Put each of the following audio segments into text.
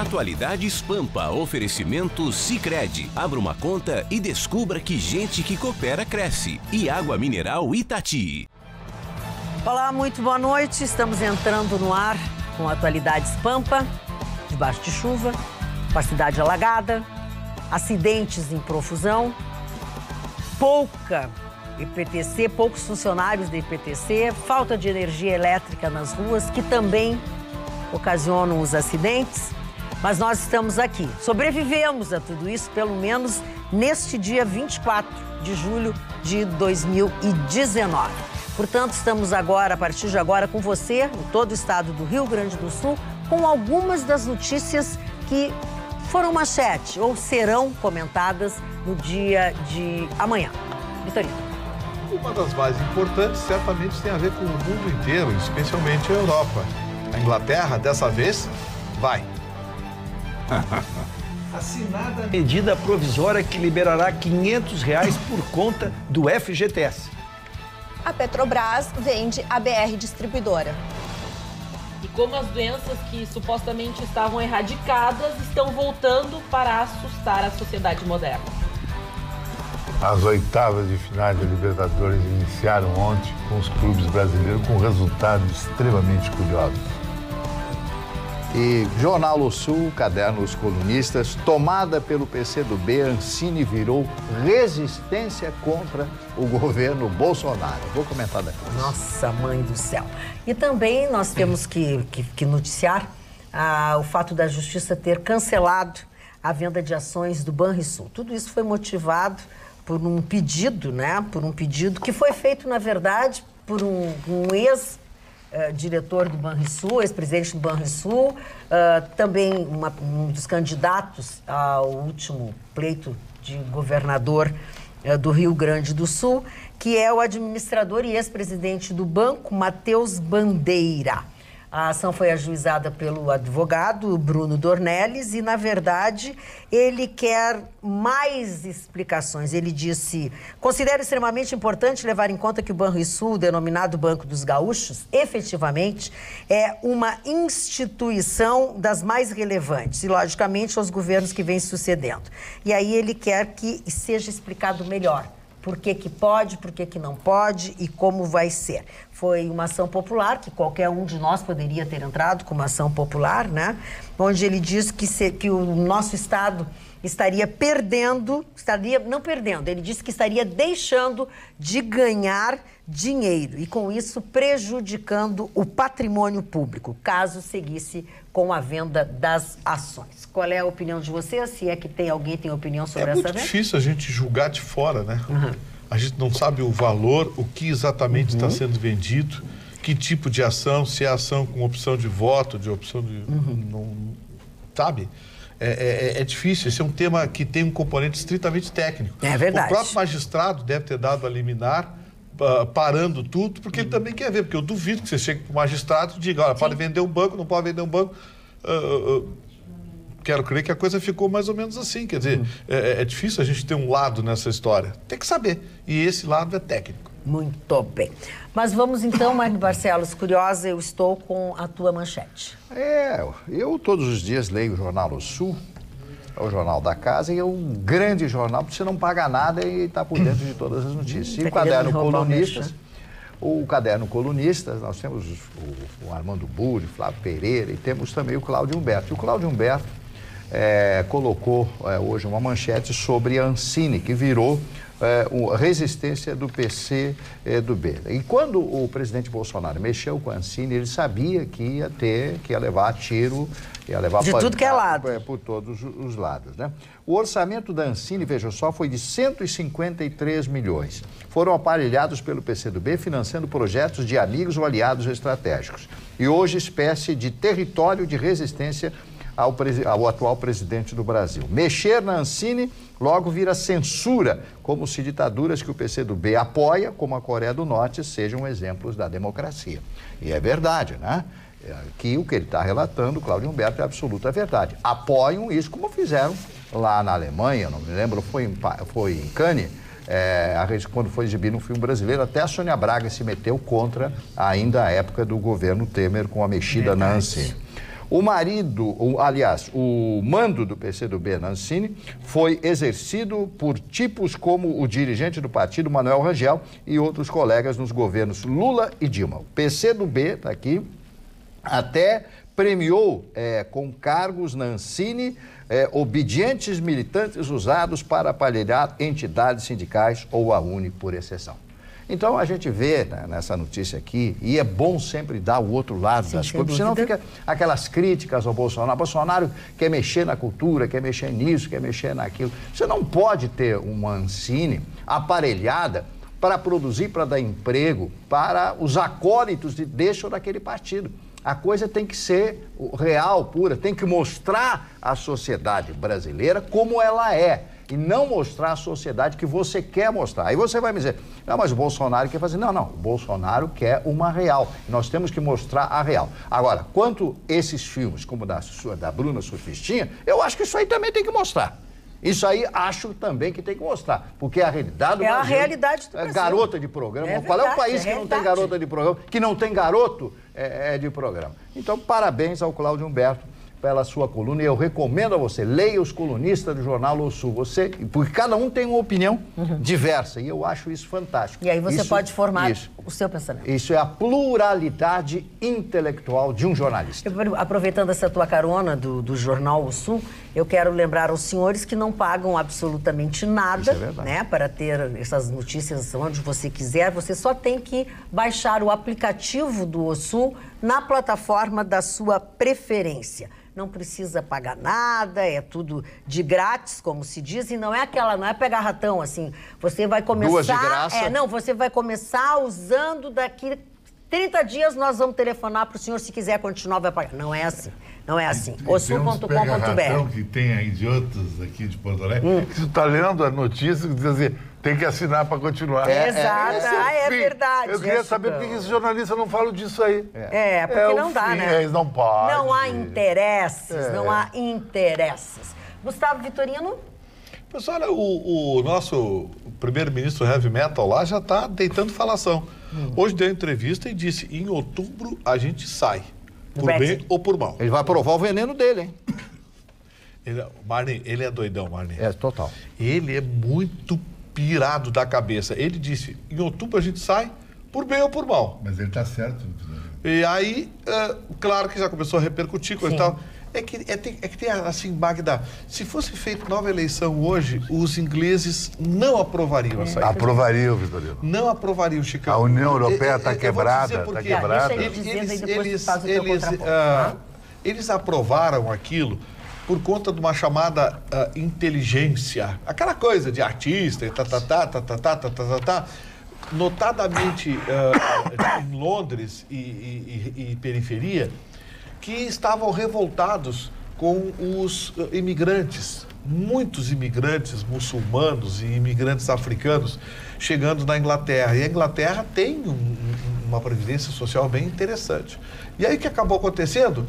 Atualidades Pampa, oferecimento Sicredi. Abra uma conta e descubra que gente que coopera cresce. E água mineral Itati. Olá, muito boa noite. Estamos entrando no ar com Atualidades Pampa, debaixo de chuva, com a cidade alagada, acidentes em profusão, pouca IPTC, poucos funcionários da IPTC, falta de energia elétrica nas ruas, que também ocasionam os acidentes. Mas nós estamos aqui, sobrevivemos a tudo isso, pelo menos neste dia 24 de julho de 2019. Portanto, estamos agora, a partir de agora, com você, em todo o estado do Rio Grande do Sul, com algumas das notícias que foram manchete ou serão comentadas no dia de amanhã. Vitorino. Uma das mais importantes certamente tem a ver com o mundo inteiro, especialmente a Europa. A Inglaterra, dessa vez, vai. Assinada a medida provisória que liberará R$500 por conta do FGTS. A Petrobras vende a BR Distribuidora. E como as doenças que supostamente estavam erradicadas estão voltando para assustar a sociedade moderna. As oitavas de finais da Libertadores iniciaram ontem com os clubes brasileiros com resultados extremamente curiosos. E Jornal O Sul, caderno Os Colunistas, tomada pelo PCdoB, Ancine virou resistência contra o governo Bolsonaro. Vou comentar daqui. Nossa, mãe do céu. E também nós temos que noticiar o fato da Justiça ter cancelado a venda de ações do Banrisul. Tudo isso foi motivado por um pedido, né? Por um pedido que foi feito, na verdade, por um ex-diretor do Banrisul, ex-presidente do Banrisul, também um dos candidatos ao último pleito de governador do Rio Grande do Sul, que é o administrador e ex-presidente do banco, Matheus Bandeira. A ação foi ajuizada pelo advogado Bruno Dornelles e, na verdade, ele quer mais explicações. Ele disse: considero extremamente importante levar em conta que o Banrisul, denominado Banco dos Gaúchos, efetivamente é uma instituição das mais relevantes e, logicamente, aos governos que vêm sucedendo. E aí ele quer que seja explicado melhor. Por que pode, por que não pode e como vai ser. Foi uma ação popular, que qualquer um de nós poderia ter entrado com uma ação popular, né? Onde ele diz que o nosso Estado estaria não perdendo, ele disse que estaria deixando de ganhar dinheiro e, com isso, prejudicando o patrimônio público, caso seguisse com a venda das ações. Qual é a opinião de você? Se é que alguém tem opinião sobre essa venda? É muito difícil a gente julgar de fora, né? Uhum. A gente não sabe o valor, o que exatamente está sendo vendido, que tipo de ação, se é ação com opção de voto, de opção de... Não, sabe? É difícil, esse é um tema que tem um componente estritamente técnico. É verdade. O próprio magistrado deve ter dado a liminar, parando tudo, porque ele também quer ver, porque eu duvido que você chegue para o magistrado e diga, olha, pode vender um banco, não pode vender um banco. Quero crer que a coisa ficou mais ou menos assim, quer dizer, é difícil a gente ter um lado nessa história. Tem que saber, e esse lado é técnico. Muito bem. Mas vamos então, Magno Barcelos, curiosa, eu estou com a tua manchete. Eu todos os dias leio o Jornal O Sul, é o jornal da casa, e é um grande jornal, porque você não paga nada e está por dentro de todas as notícias. E o caderno Colunistas, nós temos o Armando Buri, Flávio Pereira, e temos também o Cláudio Humberto. E o Cláudio Humberto colocou hoje uma manchete sobre a Ancine, que virou resistência do PCdoB. E quando o presidente Bolsonaro mexeu com a Ancine, ele sabia que ia levar tiro, ia levar de tudo que é lado. Por todos os lados, né? O orçamento da Ancine, veja só, foi de 153 milhões. Foram aparelhados pelo PCdoB, financiando projetos de amigos ou aliados estratégicos. E hoje, espécie de território de resistência ao atual presidente do Brasil. Mexer na Ancine logo vira censura, como se ditaduras que o PCdoB apoia, como a Coreia do Norte, sejam exemplos da democracia. E é verdade, né? Que o que ele está relatando, Cláudio Humberto, é absoluta verdade. Apoiam isso, como fizeram lá na Alemanha, não me lembro, foi em Cannes, quando foi exibido um filme brasileiro, até a Sônia Braga se meteu contra ainda a época do governo Temer com a mexida na Ancine. O mando do PCdoB na Ancine foi exercido por tipos como o dirigente do partido, Manuel Rangel, e outros colegas nos governos Lula e Dilma. O PCdoB, está aqui, até premiou com cargos na Ancine obedientes militantes usados para aparelhar entidades sindicais ou a UNE por exceção. Então, a gente vê nessa notícia aqui, e é bom sempre dar o outro lado das coisas, senão fica aquelas críticas ao Bolsonaro. O Bolsonaro quer mexer na cultura, quer mexer nisso, quer mexer naquilo. Você não pode ter uma Ancine aparelhada para produzir, para dar emprego para os acólitos de deixam daquele partido. A coisa tem que ser real, pura, tem que mostrar à sociedade brasileira como ela é. E não mostrar à sociedade que você quer mostrar. Aí você vai me dizer, não, mas o Bolsonaro quer fazer... Não, o Bolsonaro quer uma real. Nós temos que mostrar a real. Agora, quanto esses filmes, como da Bruna Surfistinha, eu acho que isso aí também tem que mostrar. Isso aí acho também que tem que mostrar, porque é a realidade do Brasil. É a realidade do Brasil. Garota de programa. É Qual é o país que não tem verdade. garota de programa, que não tem garoto de programa? Então, parabéns ao Cláudio Humberto pela sua coluna, e eu recomendo a você, leia os colunistas do Jornal O Sul, porque cada um tem uma opinião diversa, e eu acho isso fantástico. E aí você pode formar o seu pensamento. Isso é a pluralidade intelectual de um jornalista. Aproveitando essa tua carona do Jornal O Sul, eu quero lembrar aos senhores que não pagam absolutamente nada, né, para ter essas notícias onde você quiser. Você só tem que baixar o aplicativo do O Sul na plataforma da sua preferência. Não precisa pagar nada, é tudo de grátis, como se diz, e não é pegar ratão, assim. Você vai começar... Duas de graça? Você vai começar usando daqui 30 dias, nós vamos telefonar para o senhor, se quiser continuar, vai pagar. Não é assim. Não é assim. osul.com.br. Que tem aí de outros aqui de Porto Alegre, que você está lendo a notícia e diz assim, tem que assinar para continuar. Exato. É verdade. Eu queria saber por que esses jornalistas não falam disso aí. Porque não dá, né? Eles não podem. Não há interesses, não há interesses. Gustavo Vitorino? Pessoal, olha, o nosso primeiro-ministro heavy metal lá já está deitando falação. Hoje deu entrevista e disse, em outubro a gente sai. Por bem ou por mal. Ele vai provar o veneno dele, hein? Marney, ele é doidão, Marney. Total. Ele é muito pirado da cabeça. Ele disse, em outubro a gente sai, por bem ou por mal. Mas ele está certo. E aí, claro que já começou a repercutir, coisa e tal. É que tem assim, Magda, se fosse feita nova eleição hoje, os ingleses não aprovariam a saída. Aprovariam, Vitorino. Não aprovariam, Chicão. A União Europeia está quebrada, está quebrada. Eles aprovaram aquilo por conta de uma chamada inteligência. Aquela coisa de artista, notadamente em Londres e periferia, que estavam revoltados com os imigrantes, muitos imigrantes muçulmanos e imigrantes africanos chegando na Inglaterra. E a Inglaterra tem uma previdência social bem interessante. E aí o que acabou acontecendo?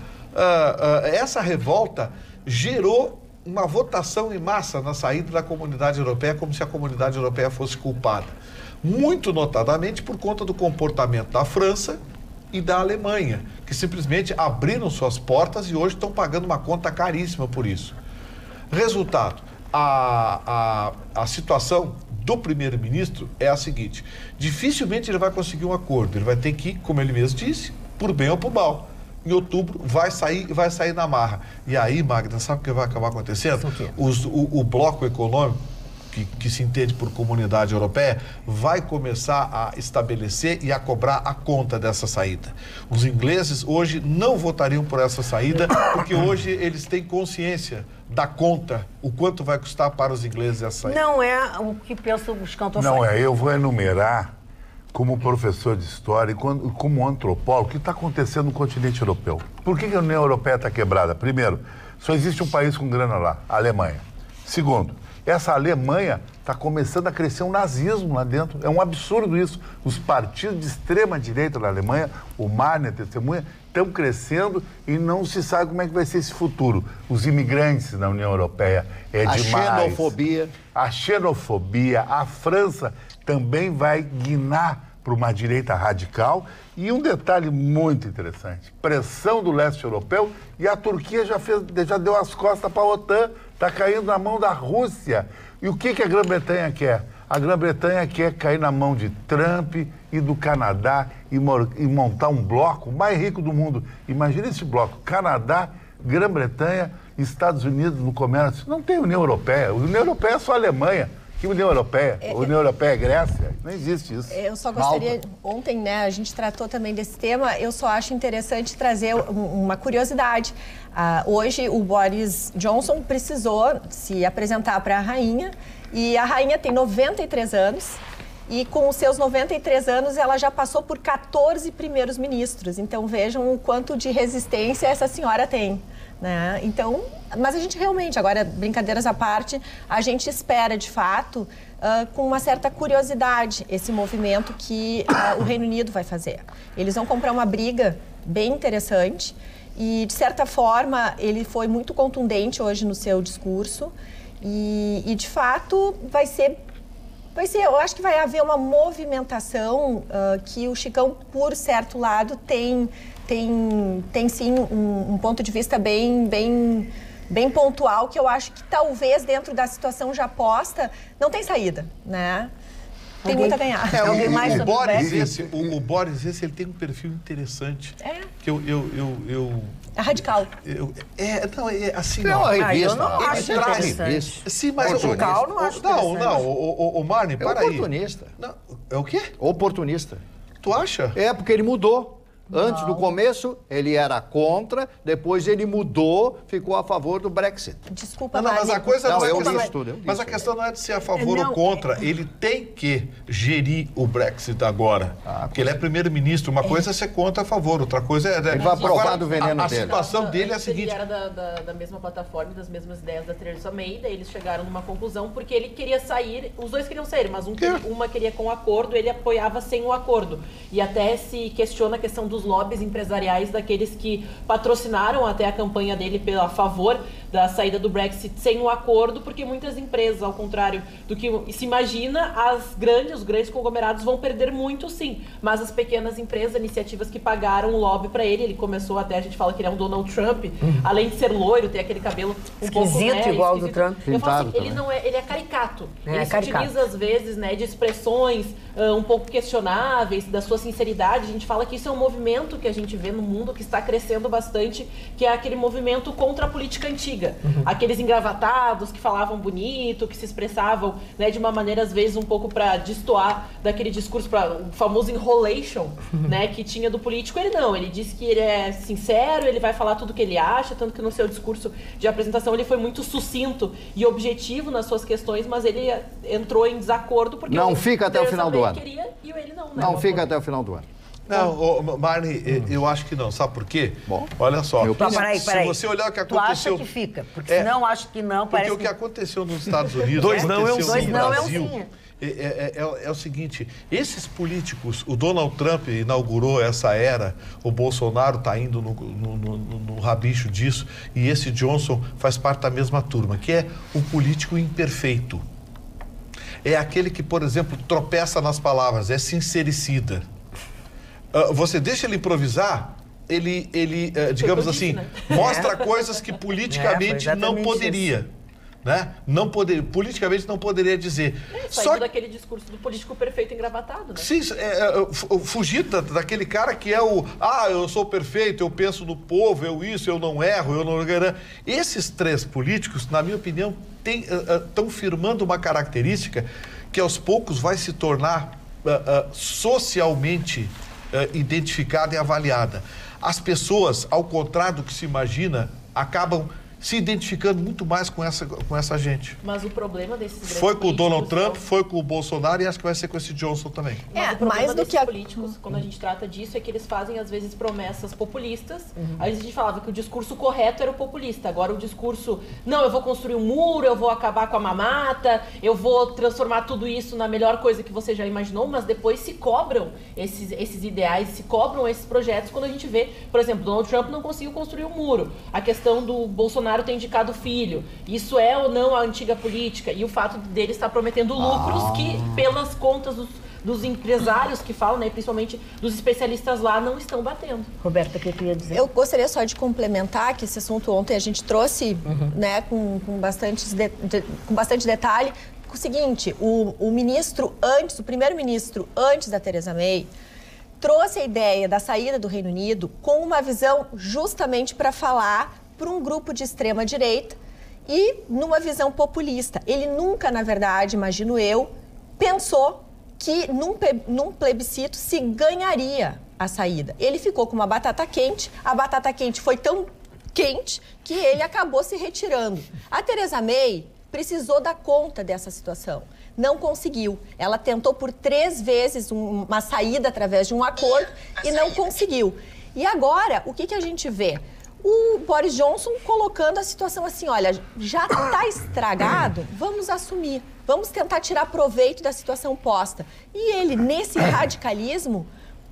Essa revolta gerou uma votação em massa na saída da comunidade europeia, como se a comunidade europeia fosse culpada. Muito notadamente por conta do comportamento da França e da Alemanha, que simplesmente abriram suas portas e hoje estão pagando uma conta caríssima por isso. Resultado, a situação do primeiro-ministro é a seguinte, dificilmente ele vai conseguir um acordo, ele vai ter que, como ele mesmo disse, por bem ou por mal. Em outubro vai sair na marra. E aí, Magda, sabe o que vai acabar acontecendo? O bloco econômico, que se entende por comunidade europeia, vai começar a estabelecer e a cobrar a conta dessa saída. Os ingleses hoje não votariam por essa saída, porque hoje eles têm consciência da conta, o quanto vai custar para os ingleses essa saída. Não é o que pensa os cantores. Não é, eu vou enumerar, como professor de história e como antropólogo, o que está acontecendo no continente europeu. Por que a União Europeia está quebrada? Primeiro, só existe um país com grana lá, a Alemanha. Segundo, essa Alemanha está começando a crescer um nazismo lá dentro. É um absurdo isso. Os partidos de extrema-direita da Alemanha, o Marne, a testemunha, estão crescendo e não se sabe como é que vai ser esse futuro. Os imigrantes na União Europeia demais. A xenofobia. A França também vai guinar para uma direita radical. E um detalhe muito interessante, pressão do leste europeu, e a Turquia já deu as costas para a OTAN, está caindo na mão da Rússia. E o que a Grã-Bretanha quer? A Grã-Bretanha quer cair na mão de Trump e do Canadá e montar um bloco mais rico do mundo. Imagina esse bloco, Canadá, Grã-Bretanha, Estados Unidos no comércio. Não tem União Europeia. A União Europeia é só a Alemanha. Que União Europeia? A União Europeia é Grécia? Não existe isso. Eu só gostaria... Ontem, né, a gente tratou também desse tema. Eu só acho interessante trazer uma curiosidade. Hoje, o Boris Johnson precisou se apresentar para a rainha. E a rainha tem 93 anos. E com os seus 93 anos, ela já passou por 14 primeiros ministros. Então, vejam o quanto de resistência essa senhora tem. Né? Então, mas a gente realmente, agora, brincadeiras à parte, a gente espera, de fato, com uma certa curiosidade, esse movimento que o Reino Unido vai fazer. Eles vão comprar uma briga bem interessante e, de certa forma, ele foi muito contundente hoje no seu discurso e de fato, vai ser, eu acho que vai haver uma movimentação que o Chicão, por certo lado, tem sim um ponto de vista bem pontual, que eu acho que talvez dentro da situação já posta não tem saída, né? Tem muito a ganhar. O Boris esse ele tem um perfil interessante. Que é radical. Assim não. Não, eu não acho interessante. Sim, mas radical não acho interessante. O Marne, para aí. Oportunista. Não, é o quê? Oportunista. Tu acha? É, porque ele mudou. Antes, no começo, ele era contra, depois ele mudou, ficou a favor do Brexit. Desculpa, mas a coisa não é mas a questão não é de ser a favor ou contra. Ele tem que gerir o Brexit agora. Porque ele é primeiro-ministro. Uma coisa é ser contra a favor, outra coisa é... Ele vai provar do veneno dele. A situação dele é a seguinte... Ele era da mesma plataforma, das mesmas ideias da Theresa May, daí eles chegaram numa conclusão, porque ele queria sair, os dois queriam sair, mas uma queria com acordo, ele apoiava sem o acordo. E até se questiona a questão dos lobbies empresariais daqueles que patrocinaram até a campanha dele a favor da saída do Brexit sem o acordo, porque muitas empresas, ao contrário do que se imagina, os grandes conglomerados vão perder muito, sim, mas as pequenas empresas, iniciativas que pagaram o lobby para ele começou até, a gente fala que ele é um Donald Trump, além de ser loiro, ter aquele cabelo esquisito, igual ao do Trump. Eu falo assim, ele é caricato. Ele se utiliza, às vezes, né, de expressões um pouco questionáveis, da sua sinceridade. A gente fala que isso é um movimento que a gente vê no mundo que está crescendo bastante, que é aquele movimento contra a política antiga. Aqueles engravatados que falavam bonito, que se expressavam, né, de uma maneira, às vezes, um pouco para destoar daquele discurso, o famoso enrolation, né, que tinha do político. Ele diz que ele é sincero, ele vai falar tudo o que ele acha, tanto que no seu discurso de apresentação ele foi muito sucinto e objetivo nas suas questões, mas ele entrou em desacordo porque não fica até o final do ano. Queria, e ele não, né? Não fica até o final do ano. Não, Marne, eu acho que não. Sabe por quê? Bom, olha só. Peraí. Se você olhar o que aconteceu... Tu acha que fica? Porque senão acho que não, parece porque o que aconteceu nos Estados Unidos... Dois não é um sim. Brasil, é o seguinte, esses políticos, o Donald Trump inaugurou essa era, o Bolsonaro está indo no rabicho disso, e esse Johnson faz parte da mesma turma, que é o político imperfeito. É aquele que, por exemplo, tropeça nas palavras, é sincericida. Você deixa ele improvisar, ele digamos assim, mostra coisas que politicamente não poderia. Né? Politicamente não poderia dizer. Saindo daquele discurso do político perfeito engravatado, né? Sim, fugir daquele cara que é eu sou perfeito, eu penso no povo, eu não erro, eu não... Esses três políticos, na minha opinião, estão firmando uma característica que aos poucos vai se tornar socialmente identificada e avaliada. As pessoas, ao contrário do que se imagina, acabam se identificando muito mais com essa gente. Mas o problema desses grandes foi com o Donald Trump, foi com o Bolsonaro e acho que vai ser com esse Johnson também. Mas o problema desses políticos, quando a gente trata disso, é que eles fazem, às vezes, promessas populistas. Às vezes a gente falava que o discurso correto era o populista. Agora o discurso, não, eu vou construir um muro, eu vou acabar com a mamata, eu vou transformar tudo isso na melhor coisa que você já imaginou, mas depois se cobram esses ideais, se cobram esses projetos quando a gente vê, por exemplo, Donald Trump não conseguiu construir um muro. A questão do Bolsonaro ter indicado o filho. Isso é ou não a antiga política? E o fato dele estar prometendo lucros que, pelas contas dos empresários que falam, né, principalmente dos especialistas lá, não estão batendo. Roberta, o que eu ia dizer? Eu gostaria só de complementar que esse assunto ontem a gente trouxe, né, com bastante detalhe. O seguinte, o primeiro-ministro antes da Theresa May, trouxe a ideia da saída do Reino Unido com uma visão justamente para falar para um grupo de extrema-direita e numa visão populista. Ele nunca, na verdade, imagino eu, pensou que num plebiscito se ganharia a saída. Ele ficou com uma batata quente, a batata quente foi tão quente que ele acabou se retirando. A Theresa May precisou dar conta dessa situação. Não conseguiu. Ela tentou por 3 vezes uma saída através de um acordo e não conseguiu. E agora, o que a gente vê? O Boris Johnson colocando a situação assim, olha, já está estragado, vamos assumir, vamos tentar tirar proveito da situação posta. E ele, nesse radicalismo,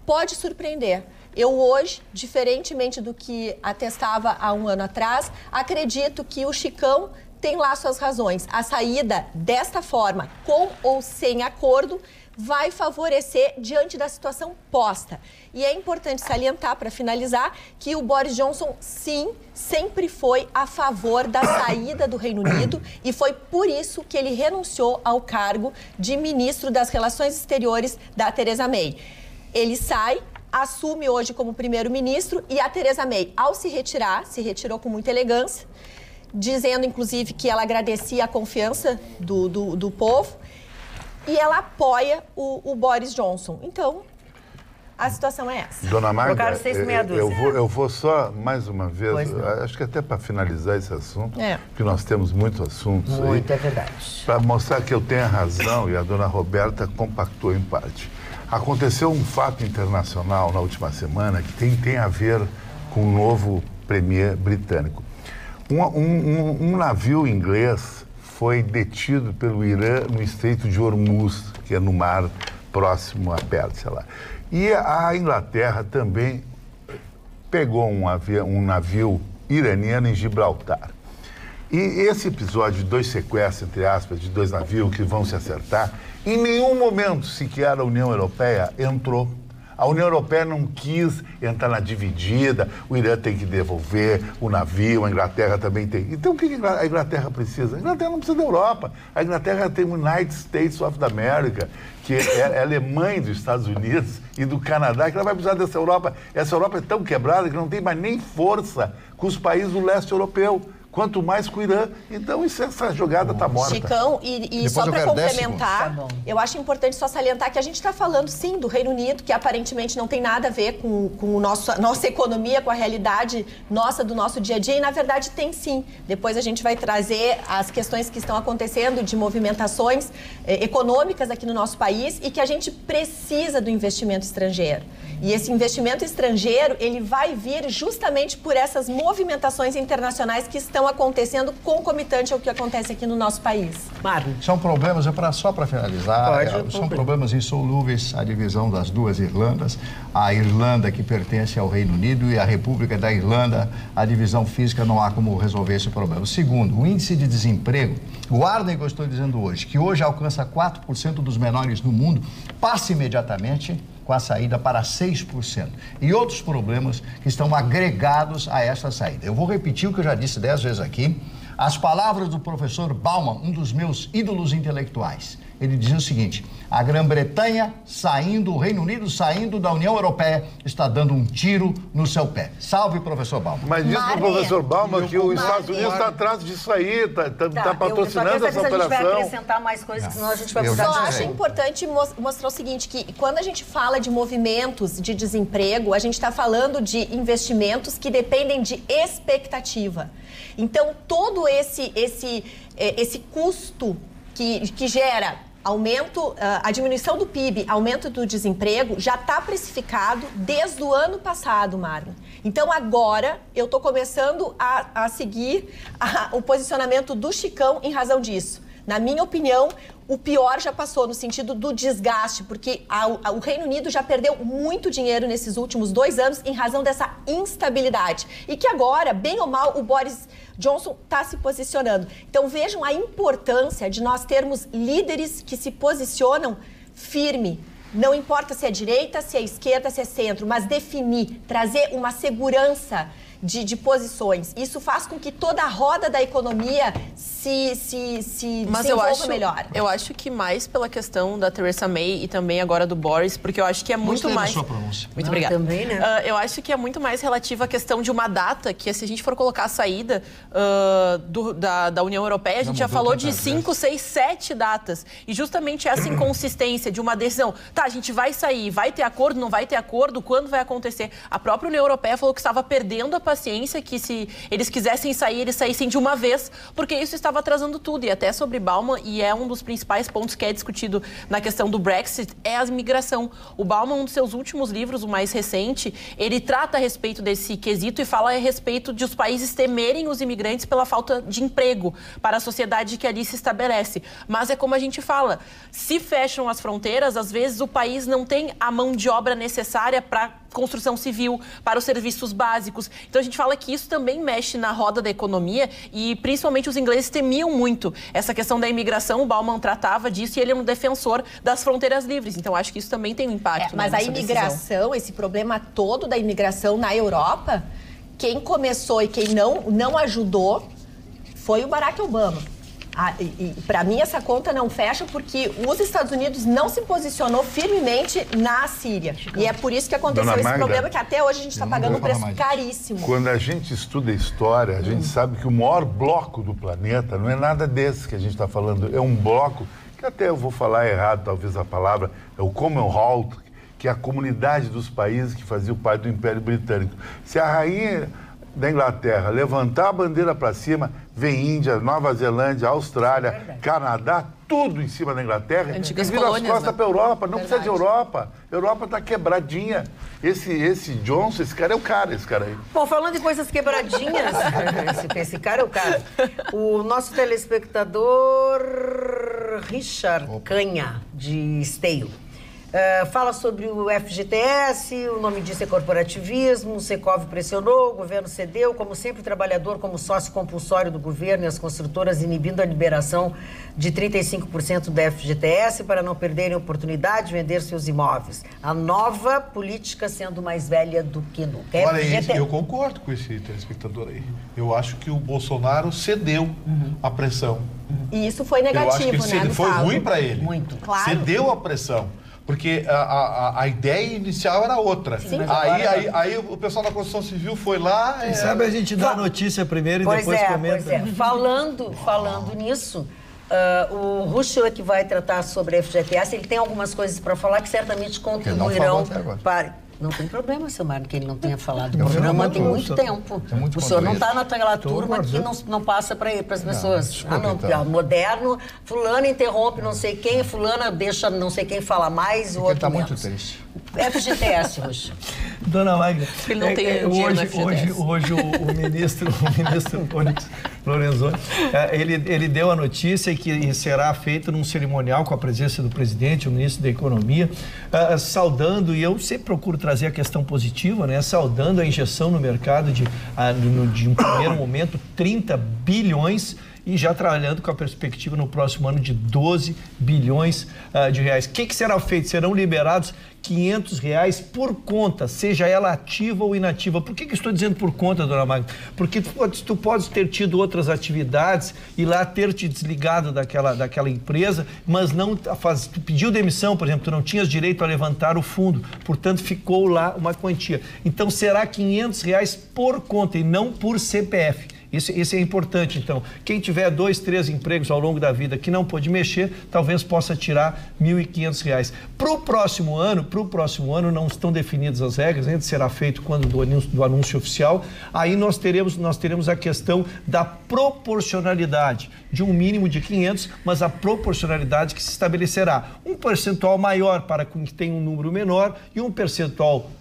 pode surpreender. Eu hoje, diferentemente do que atestava há um ano atrás, acredito que o Chicão tem lá suas razões. A saída desta forma, com ou sem acordo, vai favorecer diante da situação posta. E é importante salientar, para finalizar, que o Boris Johnson, sim, sempre foi a favor da saída do Reino Unido e foi por isso que ele renunciou ao cargo de ministro das Relações Exteriores da Theresa May. Ele sai, assume hoje como primeiro-ministro e a Theresa May, ao se retirou com muita elegância, dizendo, inclusive, que ela agradecia a confiança do povo e ela apoia o Boris Johnson. Então, a situação é essa. Dona Magda, eu vou só, mais uma vez, acho que até para finalizar esse assunto, porque nós temos muitos assuntos aí. É verdade. Para mostrar que eu tenho a razão e a dona Roberta compactou em parte. Aconteceu um fato internacional na última semana que tem a ver com o novo premier britânico. Um navio inglês foi detido pelo Irã no Estreito de Hormuz, que é no mar próximo à Pérsia lá. E a Inglaterra também pegou um navio iraniano em Gibraltar. E esse episódio de 2 sequestros, entre aspas, de 2 navios que vão se acertar, em nenhum momento sequer a União Europeia entrou. A União Europeia não quis entrar na dividida, o Irã tem que devolver o navio, a Inglaterra também tem. Então o que a Inglaterra precisa? A Inglaterra não precisa da Europa. A Inglaterra tem o United States of America, que ela é mãe dos Estados Unidos e do Canadá, que ela vai precisar dessa Europa. Essa Europa é tão quebrada que não tem mais nem força com os países do leste europeu. Quanto mais com o Irã. Então, essa jogada está morta. Chicão, e só para complementar, eu acho importante só salientar que a gente está falando, sim, do Reino Unido, que aparentemente não tem nada a ver com nossa economia, com a realidade nossa, do nosso dia a dia, e na verdade tem sim. Depois a gente vai trazer as questões que estão acontecendo de movimentações econômicas aqui no nosso país e que a gente precisa do investimento estrangeiro. E esse investimento estrangeiro, ele vai vir justamente por essas movimentações internacionais que estão acontecendo concomitante ao que acontece aqui no nosso país. Marlon. São problemas, só para finalizar, são problemas insolúveis a divisão das 2 Irlandas. A Irlanda, que pertence ao Reino Unido, e a República da Irlanda, a divisão física, não há como resolver esse problema. Segundo, o índice de desemprego, guardem o que eu estou dizendo hoje, que hoje alcança 4% dos menores do mundo, passa imediatamente com a saída para 6%. E outros problemas que estão agregados a essa saída. Eu vou repetir o que eu já disse 10 vezes aqui. As palavras do professor Bauman, um dos meus ídolos intelectuais. Ele dizia o seguinte: a Grã-Bretanha saindo, o Reino Unido saindo da União Europeia, está dando um tiro no seu pé. Salve, professor Bauman. Mas diz para o professor Bauman que os Estados Unidos está atrás disso aí, está patrocinando essa operação. A gente vai acrescentar mais coisas, senão a gente vai precisar. Só acho importante mostrar o seguinte, que quando a gente fala de movimentos de desemprego, a gente está falando de investimentos que dependem de expectativa. Então, todo esse custo que gera aumento, a diminuição do PIB, aumento do desemprego, já está precificado desde o ano passado, Marlon. Então, agora, eu estou começando a seguir o posicionamento do Chicão em razão disso. Na minha opinião, o pior já passou no sentido do desgaste, porque o Reino Unido já perdeu muito dinheiro nesses últimos 2 anos em razão dessa instabilidade. E que agora, bem ou mal, o Boris Johnson está se posicionando. Então vejam a importância de nós termos líderes que se posicionam firme Não importa se é direita, se é esquerda, se é centro, mas definir, trazer uma segurança de posições. Isso faz com que toda a roda da economia se desenvolva melhor. Eu acho que mais pela questão da Theresa May e também agora do Boris, porque eu acho que é muito mais... sua pronúncia. Muito obrigada. Também, né? Eu acho que é muito mais relativa à questão de uma data, que se a gente for colocar a saída da União Europeia, a gente já falou de 5, 6, 7 datas. E justamente essa inconsistência de uma decisão. Tá, a gente vai sair, vai ter acordo, não vai ter acordo, quando vai acontecer? A própria União Europeia falou que estava perdendo a paciência, que se eles quisessem sair, eles saíssem de uma vez, porque isso estava atrasando tudo. E até sobre Bauman, e é um dos principais pontos que é discutido na questão do Brexit, é a imigração. O Bauman, um dos seus últimos livros, o mais recente, ele trata a respeito desse quesito e fala a respeito de os países temerem os imigrantes pela falta de emprego para a sociedade que ali se estabelece. Mas é como a gente fala, se fecham as fronteiras, às vezes o país não tem a mão de obra necessária para construção civil, para os serviços básicos. Então a gente fala que isso também mexe na roda da economia e principalmente os ingleses temiam muito essa questão da imigração. O Bauman tratava disso e ele é um defensor das fronteiras livres. Então acho que isso também tem um impacto. Mas a imigração, esse problema todo da imigração na Europa, quem começou e quem não ajudou foi o Barack Obama. Para mim, essa conta não fecha porque os Estados Unidos não se posicionou firmemente na Síria. E é por isso que aconteceu esse problema, que até hoje a gente está pagando um preço caríssimo. Quando a gente estuda história, a gente sabe que o maior bloco do planeta não é nada desse que a gente está falando. É um bloco, que até eu vou falar errado, talvez a palavra, é o Commonwealth, que é a comunidade dos países que fazia parte do Império Britânico. Se a rainha da Inglaterra levantar a bandeira para cima, vem Índia, Nova Zelândia, Austrália, Canadá, tudo em cima da Inglaterra, e vira as costas para a Europa. Não precisa de Europa. A Europa está quebradinha. Esse Johnson, esse cara aí. Bom, falando em coisas quebradinhas, esse cara é o cara. O nosso telespectador Richard Canha, de Esteio, fala sobre o FGTS, o nome disso é corporativismo, o Secov pressionou, o governo cedeu, como sempre o trabalhador como sócio compulsório do governo e as construtoras inibindo a liberação de 35% do FGTS para não perderem a oportunidade de vender seus imóveis. A nova política sendo mais velha do que nunca. Olha, eu concordo com esse telespectador aí. Eu acho que o Bolsonaro cedeu à pressão. E isso foi negativo, né? Foi ruim para ele. Muito. Claro. Cedeu à pressão. Porque a ideia inicial era outra. Sim, aí o pessoal da construção civil foi lá... Quem sabe a gente dá a notícia primeiro e depois comenta. Pois é. Falando nisso, o Ruschel é que vai tratar sobre a FGTS. Ele tem algumas coisas para falar que certamente contribuirão para... Não tem problema, seu Mário, que ele não tenha falado. O programa tem muito tempo. O senhor não está naquela turma que não passa para as pessoas. Moderno, fulano interrompe não sei quem, fulana deixa não sei quem falar mais, o outro está muito triste. FGTS, Ruschel. Dona Magda, ele não tem dinheiro no FGTS. Hoje o ministro Onyx Lorenzoni, ele deu a notícia que será feito num cerimonial com a presença do presidente, o ministro da Economia, saudando, e eu sempre procuro trazer a questão positiva, né? Saudando a injeção no mercado de um primeiro momento, 30 bilhões, e já trabalhando com a perspectiva no próximo ano de 12 bilhões de reais. O que será feito? Serão liberados R$500 por conta, seja ela ativa ou inativa. Por que estou dizendo por conta, dona Magda? Porque tu podes ter tido outras atividades e lá ter te desligado daquela empresa, mas tu pediu demissão, por exemplo, tu não tinhas direito a levantar o fundo, portanto ficou lá uma quantia. Então será R$500 por conta e não por CPF. Isso é importante, então. Quem tiver 2, 3 empregos ao longo da vida que não pôde mexer, talvez possa tirar R$1.500. Para o próximo ano não estão definidas as regras, ainda será feito quando do anúncio oficial. Aí nós teremos a questão da proporcionalidade, de um mínimo de 500, mas a proporcionalidade que se estabelecerá. Um percentual maior para quem tem um número menor e um percentual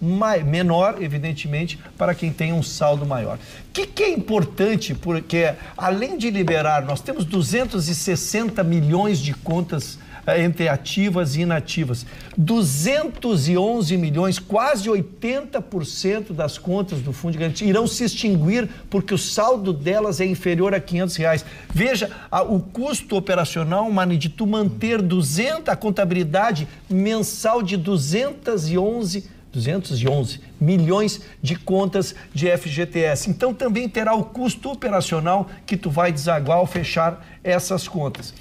menor, evidentemente, para quem tem um saldo maior. O que é importante, porque além de liberar, nós temos 260 milhões de contas entre ativas e inativas. 211 milhões, quase 80% das contas do Fundo de Garantia irão se extinguir porque o saldo delas é inferior a R$500. Veja, o custo operacional, Mani, de tu manter a contabilidade mensal de 211 milhões de contas de FGTS. Então, também terá o custo operacional que tu vai desaguar ao fechar essas contas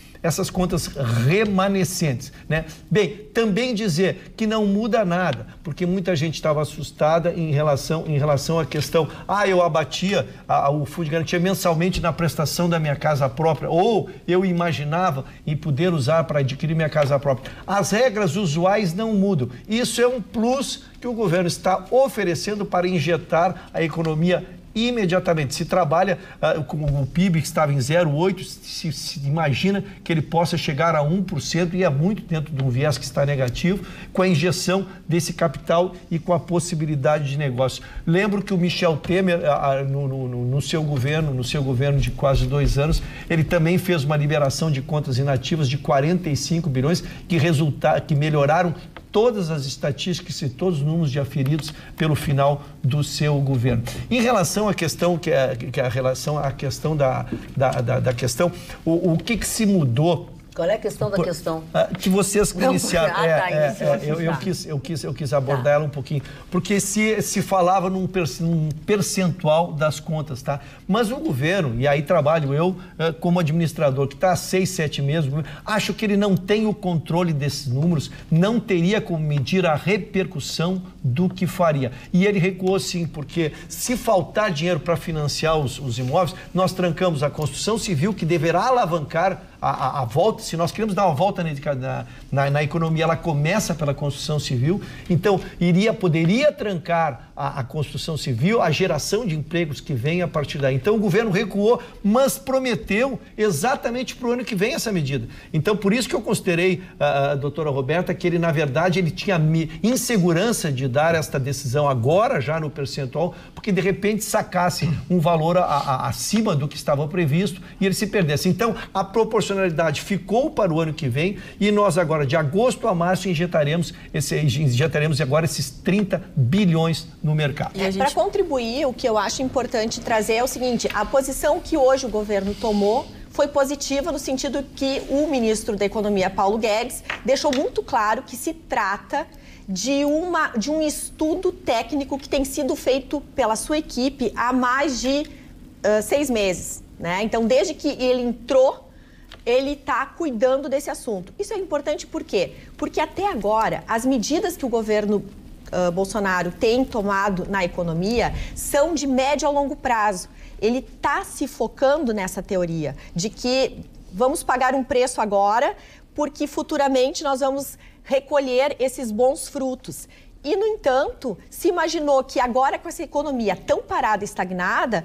remanescentes, né? Bem, também dizer que não muda nada, porque muita gente estava assustada em relação à questão, eu abatia o Fundo de Garantia mensalmente na prestação da minha casa própria, ou eu imaginava em poder usar para adquirir minha casa própria. As regras usuais não mudam. Isso é um plus que o governo está oferecendo para injetar a economia imediatamente. Se trabalha com o PIB que estava em 0,8%, se imagina que ele possa chegar a 1%, e é muito dentro de um viés que está negativo, com a injeção desse capital e com a possibilidade de negócio. Lembro que o Michel Temer, no seu governo de quase 2 anos, ele também fez uma liberação de contas inativas de 45 bilhões, que melhoraram todas as estatísticas e todos os números de aferidos pelo final do seu governo. Em relação à questão da questão, o que se mudou? Qual é a questão da questão? Que vocês iniciaram. Eu quis abordar ela um pouquinho. Porque se falava num percentual das contas, tá? Mas o governo, e aí trabalho eu como administrador, que está há 6, 7 meses, acho que ele não tem o controle desses números, não teria como medir a repercussão do que faria. E ele recuou sim, porque se faltar dinheiro para financiar os imóveis, nós trancamos a construção civil, que deverá alavancar a volta. Se nós queremos dar uma volta na economia, ela começa pela construção civil. Então, poderia trancar a construção civil, a geração de empregos que vem a partir daí. Então, o governo recuou, mas prometeu exatamente para o ano que vem essa medida. Então, por isso que eu considerei, doutora Roberta, que ele, na verdade, ele tinha insegurança de dar esta decisão agora, já no percentual, porque, de repente, sacasse um valor acima do que estava previsto e ele se perdesse. Então, a proporcionalidade ficou para o ano que vem, e nós agora, de agosto a março, injetaremos agora esses 30 bilhões no mercado. Para contribuir, o que eu acho importante trazer é o seguinte: a posição que hoje o governo tomou foi positiva, no sentido que o ministro da Economia, Paulo Guedes, deixou muito claro que se trata de um estudo técnico que tem sido feito pela sua equipe há mais de 6 meses, né? Então, desde que ele entrou, ele está cuidando desse assunto. Isso é importante por quê? Porque até agora, as medidas que o governo Bolsonaro tem tomado na economia são de médio a longo prazo. Ele está se focando nessa teoria de que vamos pagar um preço agora, porque futuramente nós vamos recolher esses bons frutos. E, no entanto, se imaginou que agora, com essa economia tão parada e estagnada,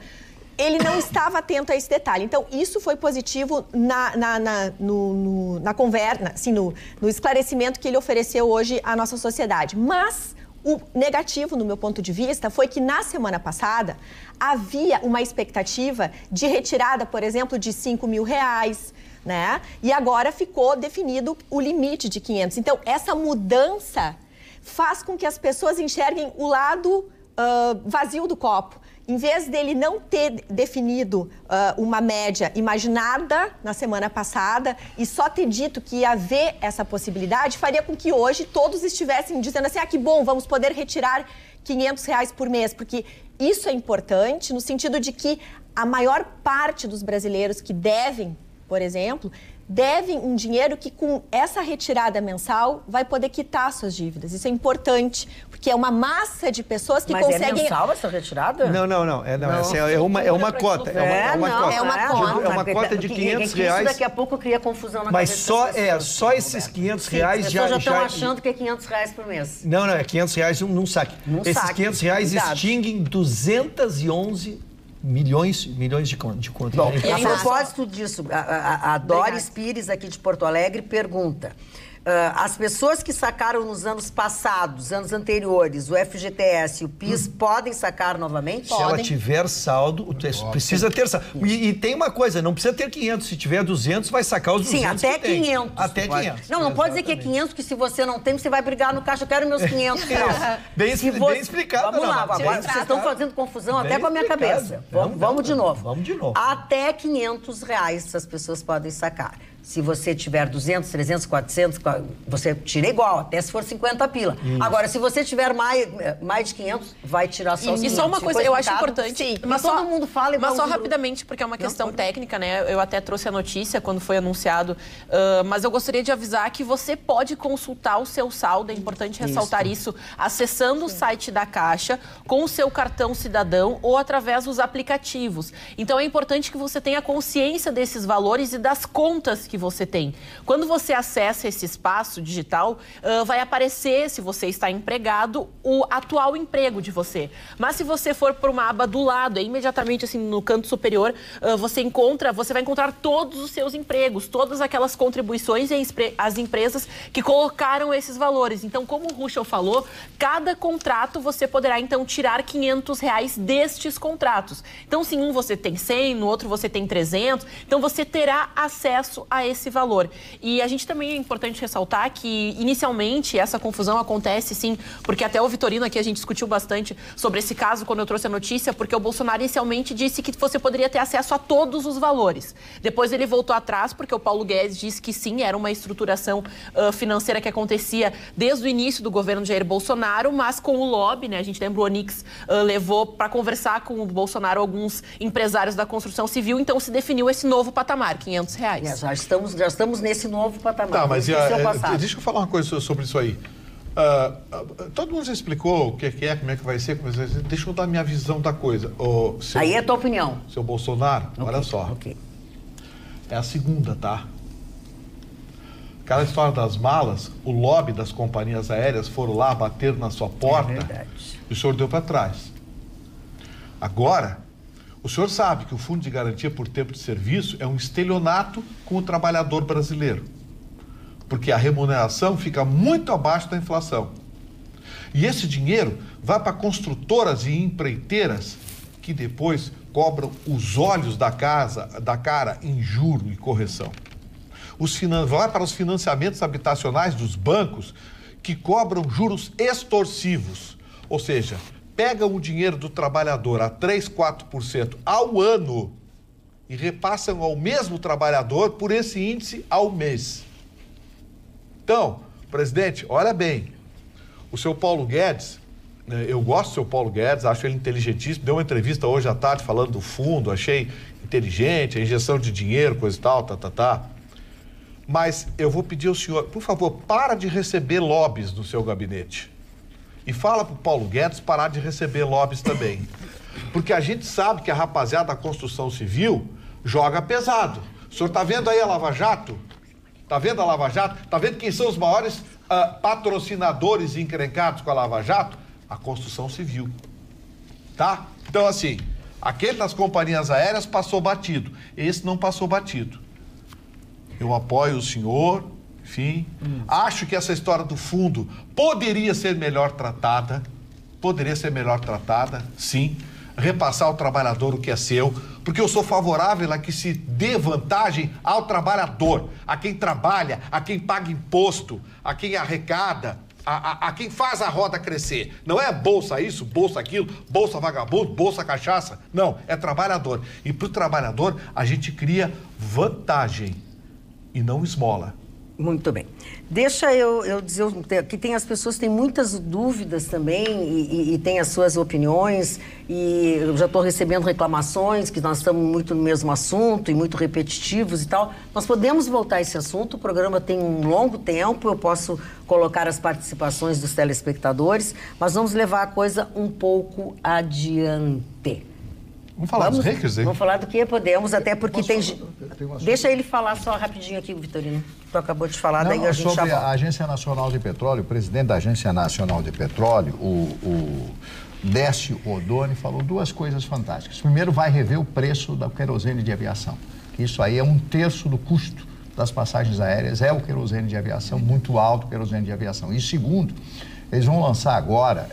ele não estava atento a esse detalhe. Então, isso foi positivo na conversa, assim, no esclarecimento que ele ofereceu hoje à nossa sociedade. Mas o negativo, no meu ponto de vista, foi que na semana passada havia uma expectativa de retirada, por exemplo, de R$5 mil, né? E agora ficou definido o limite de 500. Então, essa mudança faz com que as pessoas enxerguem o lado vazio do copo. Em vez dele não ter definido uma média imaginada na semana passada e só ter dito que ia haver essa possibilidade, faria com que hoje todos estivessem dizendo assim: que bom, vamos poder retirar R$500 por mês, porque isso é importante no sentido de que a maior parte dos brasileiros que devem, por exemplo, devem um dinheiro que, com essa retirada mensal, vai poder quitar suas dívidas. Isso é importante, porque é uma massa de pessoas que conseguem... Mas é mensal essa retirada? Não. Essa é uma cota. É uma cota de R$500. Isso daqui a pouco cria confusão na cabeça das pessoas. Mas só esses R$500 as pessoas já estão achando que é R$500 por mês. Não, é R$500 num saque. Esses R$500 extinguem 211 milhões de contas. Bom, a propósito disso, a Doris Pires, aqui de Porto Alegre, pergunta: as pessoas que sacaram nos anos passados, anos anteriores, o FGTS e o PIS, podem sacar novamente? Se ela tiver saldo, precisa ter saldo. E tem uma coisa, não precisa ter 500. Se tiver 200, vai sacar os 200. Sim, até 500. Até 500. Não pode dizer que é 500, que se você não tem, você vai brigar no caixa, eu quero meus 500. Bem explicado. Vamos lá, agora vocês estão fazendo confusão até com a minha cabeça. Vamos de novo. Vamos de novo. Até R$500 as pessoas podem sacar. Se você tiver 200, 300, 400, você tira igual, até se for 50 pila. Isso. Agora, se você tiver mais de 500, vai tirar só os 500. E só uma coisa, eu acho importante... Sim, mas todo mundo fala... Mas só rapidamente, porque é uma questão técnica, né? Eu até trouxe a notícia quando foi anunciado, mas eu gostaria de avisar que você pode consultar o seu saldo, é importante ressaltar isso, acessando o site da Caixa, com o seu cartão cidadão ou através dos aplicativos. Então, é importante que você tenha consciência desses valores e das contas que você tem. Quando você acessa esse espaço digital, vai aparecer, se você está empregado, o atual emprego de você. Mas se você for por uma aba do lado, imediatamente assim no canto superior, você vai encontrar todos os seus empregos, todas aquelas contribuições e as empresas que colocaram esses valores. Então, como o Ruschel falou, cada contrato você poderá então tirar R$500 destes contratos. Então, se um você tem 100, no outro você tem 300, então você terá acesso a esse valor. E a gente também é importante ressaltar que, inicialmente, essa confusão acontece, sim, porque até o Vitorino aqui a gente discutiu bastante sobre esse caso quando eu trouxe a notícia, porque o Bolsonaro inicialmente disse que você poderia ter acesso a todos os valores. Depois ele voltou atrás, porque o Paulo Guedes disse que sim, era uma estruturação financeira que acontecia desde o início do governo de Jair Bolsonaro, mas com o lobby, né? A gente lembra o Onix levou para conversar com o Bolsonaro alguns empresários da construção civil, então se definiu esse novo patamar, R$500. Já estamos nesse novo patamar. Tá, mas deixa eu falar uma coisa sobre isso aí. Todo mundo já explicou o que é, como é que vai ser, deixa eu dar a minha visão da coisa. Aí é a tua opinião. Seu Bolsonaro, olha só. É a segunda, tá? Aquela história das malas, o lobby das companhias aéreas foram lá bater na sua porta e o senhor deu para trás. Agora, o senhor sabe que o Fundo de Garantia por Tempo de Serviço é um estelionato com o trabalhador brasileiro, porque a remuneração fica muito abaixo da inflação. E esse dinheiro vai para construtoras e empreiteiras que depois cobram os olhos da cara em juro e correção. Vai para os financiamentos habitacionais dos bancos que cobram juros extorsivos, ou seja, pegam o dinheiro do trabalhador a 3%, 4% ao ano e repassam ao mesmo trabalhador por esse índice ao mês. Então, presidente, olha bem, o seu Paulo Guedes, eu gosto do seu Paulo Guedes, acho ele inteligentíssimo, deu uma entrevista hoje à tarde falando do fundo, achei inteligente, a injeção de dinheiro, coisa e tal, Mas eu vou pedir ao senhor, por favor, para de receber lobbies no seu gabinete. E fala para o Paulo Guedes parar de receber lobbies também. Porque a gente sabe que a rapaziada da construção civil joga pesado. O senhor está vendo aí a Lava Jato? Está vendo a Lava Jato? Está vendo quem são os maiores patrocinadores encrencados com a Lava Jato? A construção civil. Tá? Então, assim, aquele das companhias aéreas passou batido. Esse não passou batido. Eu apoio o senhor... Enfim, acho que essa história do fundo poderia ser melhor tratada, sim, repassar ao trabalhador o que é seu, porque eu sou favorável a que se dê vantagem ao trabalhador, a quem trabalha, a quem paga imposto, a quem arrecada, a quem faz a roda crescer. Não é bolsa isso, bolsa aquilo, bolsa vagabundo, bolsa cachaça. Não, é trabalhador. E para o trabalhador a gente cria vantagem e não esmola. Muito bem. Deixa eu dizer que as pessoas têm muitas dúvidas também e têm as suas opiniões e eu já estou recebendo reclamações que nós estamos muito no mesmo assunto e muito repetitivos e tal. Nós podemos voltar a esse assunto, o programa tem um longo tempo, eu posso colocar as participações dos telespectadores, mas vamos levar a coisa um pouco adiante. Vamos falar dos hackers aí? Vamos falar do que podemos, até porque Deixa ele falar só rapidinho aqui, Vitorino. Tu acabou de falar, daí a gente já volta. Sobre a Agência Nacional de Petróleo, o presidente da Agência Nacional de Petróleo, o Décio Oddone, falou duas coisas fantásticas. Primeiro, vai rever o preço da querosene de aviação. Isso aí é 1/3 do custo das passagens aéreas é o querosene de aviação, muito alto o querosene de aviação. E segundo, eles vão lançar agora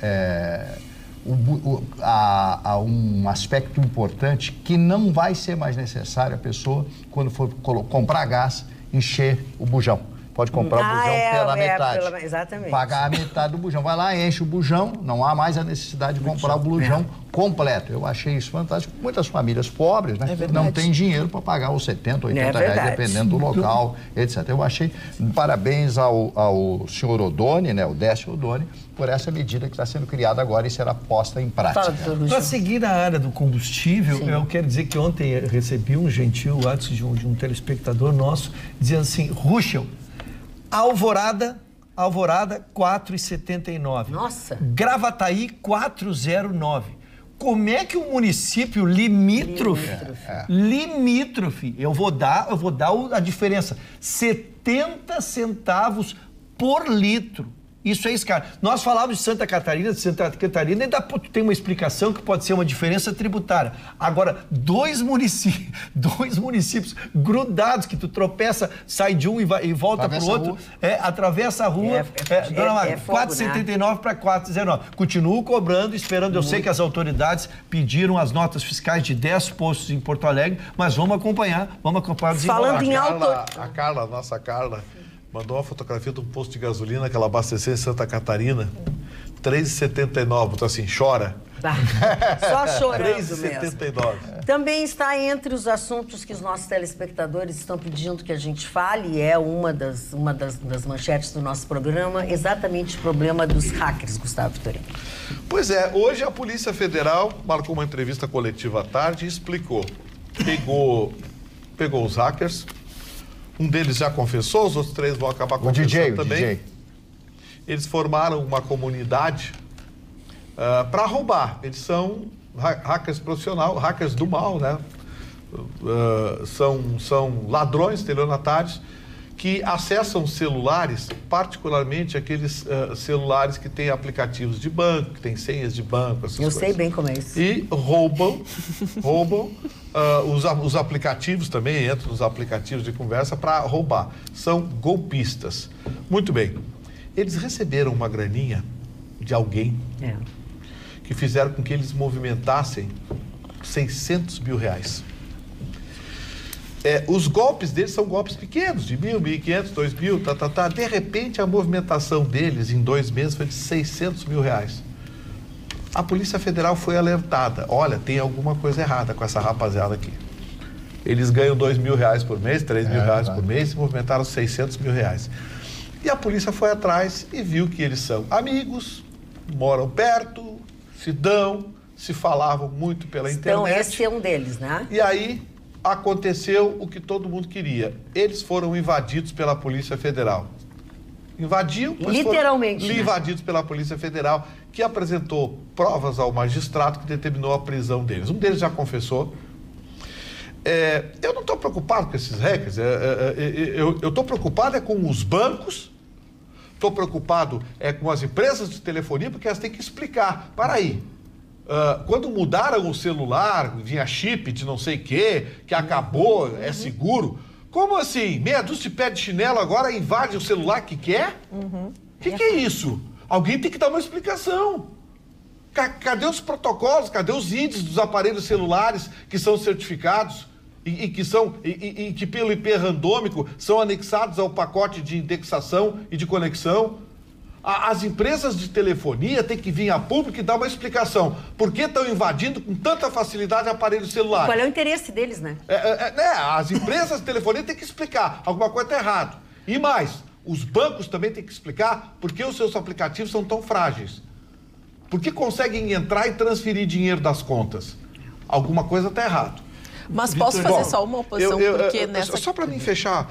um aspecto importante que não vai ser mais necessário a pessoa, quando for comprar gás, encher o bujão. Pode comprar o bujão pela metade. Exatamente. Pagar a metade do bujão. Vai lá, enche o bujão, não há mais a necessidade de comprar o bujão completo. Eu achei isso fantástico. Muitas famílias pobres, né, não têm dinheiro para pagar os 70, 80 reais, dependendo do local, etc. Eu achei, parabéns ao senhor Odoni, né, o Décio Odoni, por essa medida que está sendo criada agora e será posta em prática. Para seguir na área do combustível, eu quero dizer que ontem eu recebi um gentil WhatsApp de um telespectador nosso, dizendo assim, Ruschel, Alvorada 4,79. Nossa! Gravataí 4,09. Como é que o município limítrofe, eu vou dar a diferença, 70 centavos por litro. Isso é isso, cara. Nós falávamos de Santa Catarina, ainda tem uma explicação que pode ser uma diferença tributária. Agora, dois municípios grudados, que tu tropeça, sai de um e volta para o outro, atravessa a rua, 4,79 para 4,19. Continuo cobrando, esperando. Eu sei que as autoridades pediram as notas fiscais de 10 postos em Porto Alegre, mas vamos acompanhar o desenrolar. Falando em a nossa Carla, mandou uma fotografia de um posto de gasolina que ela abasteceu em Santa Catarina, 3,79, então assim, chora. Só chorando 3,79. Também está entre os assuntos que os nossos telespectadores estão pedindo que a gente fale, e é uma das manchetes do nosso programa, exatamente o problema dos hackers, Gustavo Vitorino. Pois é, hoje a Polícia Federal marcou uma entrevista coletiva à tarde e explicou. Pegou os hackers. Um deles já confessou, os outros 3 vão acabar confessando também. DJ. Eles formaram uma comunidade para roubar. Eles são hackers profissionais, hackers do mal, né? São ladrões, estelionatários, que acessam celulares, particularmente aqueles celulares que têm aplicativos de banco, que têm senhas de banco, essas coisas. Eu sei bem como é isso. E roubam os aplicativos também, entram nos aplicativos de conversa para roubar. São golpistas. Muito bem. Eles receberam uma graninha de alguém que fizeram com que eles movimentassem 600 mil reais. Os golpes deles são golpes pequenos, de 1.000, 1.500, 2.000, De repente, a movimentação deles em 2 meses foi de 600 mil reais. A Polícia Federal foi alertada. Olha, tem alguma coisa errada com essa rapaziada aqui. Eles ganham 2.000 reais por mês, 3.000 reais por mês, e movimentaram 600 mil reais. E a polícia foi atrás e viu que eles são amigos, moram perto, se falavam muito pela internet. Então, esse é um deles, né? E aí aconteceu o que todo mundo queria. Eles foram invadidos pela Polícia Federal. Literalmente, foram invadidos pela Polícia Federal, que apresentou provas ao magistrado que determinou a prisão deles. Um deles já confessou. Eu não estou preocupado com esses hackers. Eu estou preocupado com os bancos, estou preocupado com as empresas de telefonia, porque elas têm que explicar. Para aí. Quando mudaram o celular, vinha chip de não sei o quê, que acabou, é seguro. Como assim? Meia dúzia de pé de chinelo agora invade o celular que quer? Que é isso? Alguém tem que dar uma explicação. Cadê os protocolos? Cadê os índices dos aparelhos celulares que são certificados e que pelo IP randômico são anexados ao pacote de indexação e de conexão? As empresas de telefonia têm que vir a público e dar uma explicação. Por que estão invadindo com tanta facilidade aparelhos celulares? Qual é o interesse deles, né? As empresas de telefonia têm que explicar. Alguma coisa está errada. E mais, os bancos também têm que explicar por que os seus aplicativos são tão frágeis. Por que conseguem entrar e transferir dinheiro das contas? Alguma coisa está errada. Mas posso fazer só uma oposição, porque nessa... Só para mim fechar,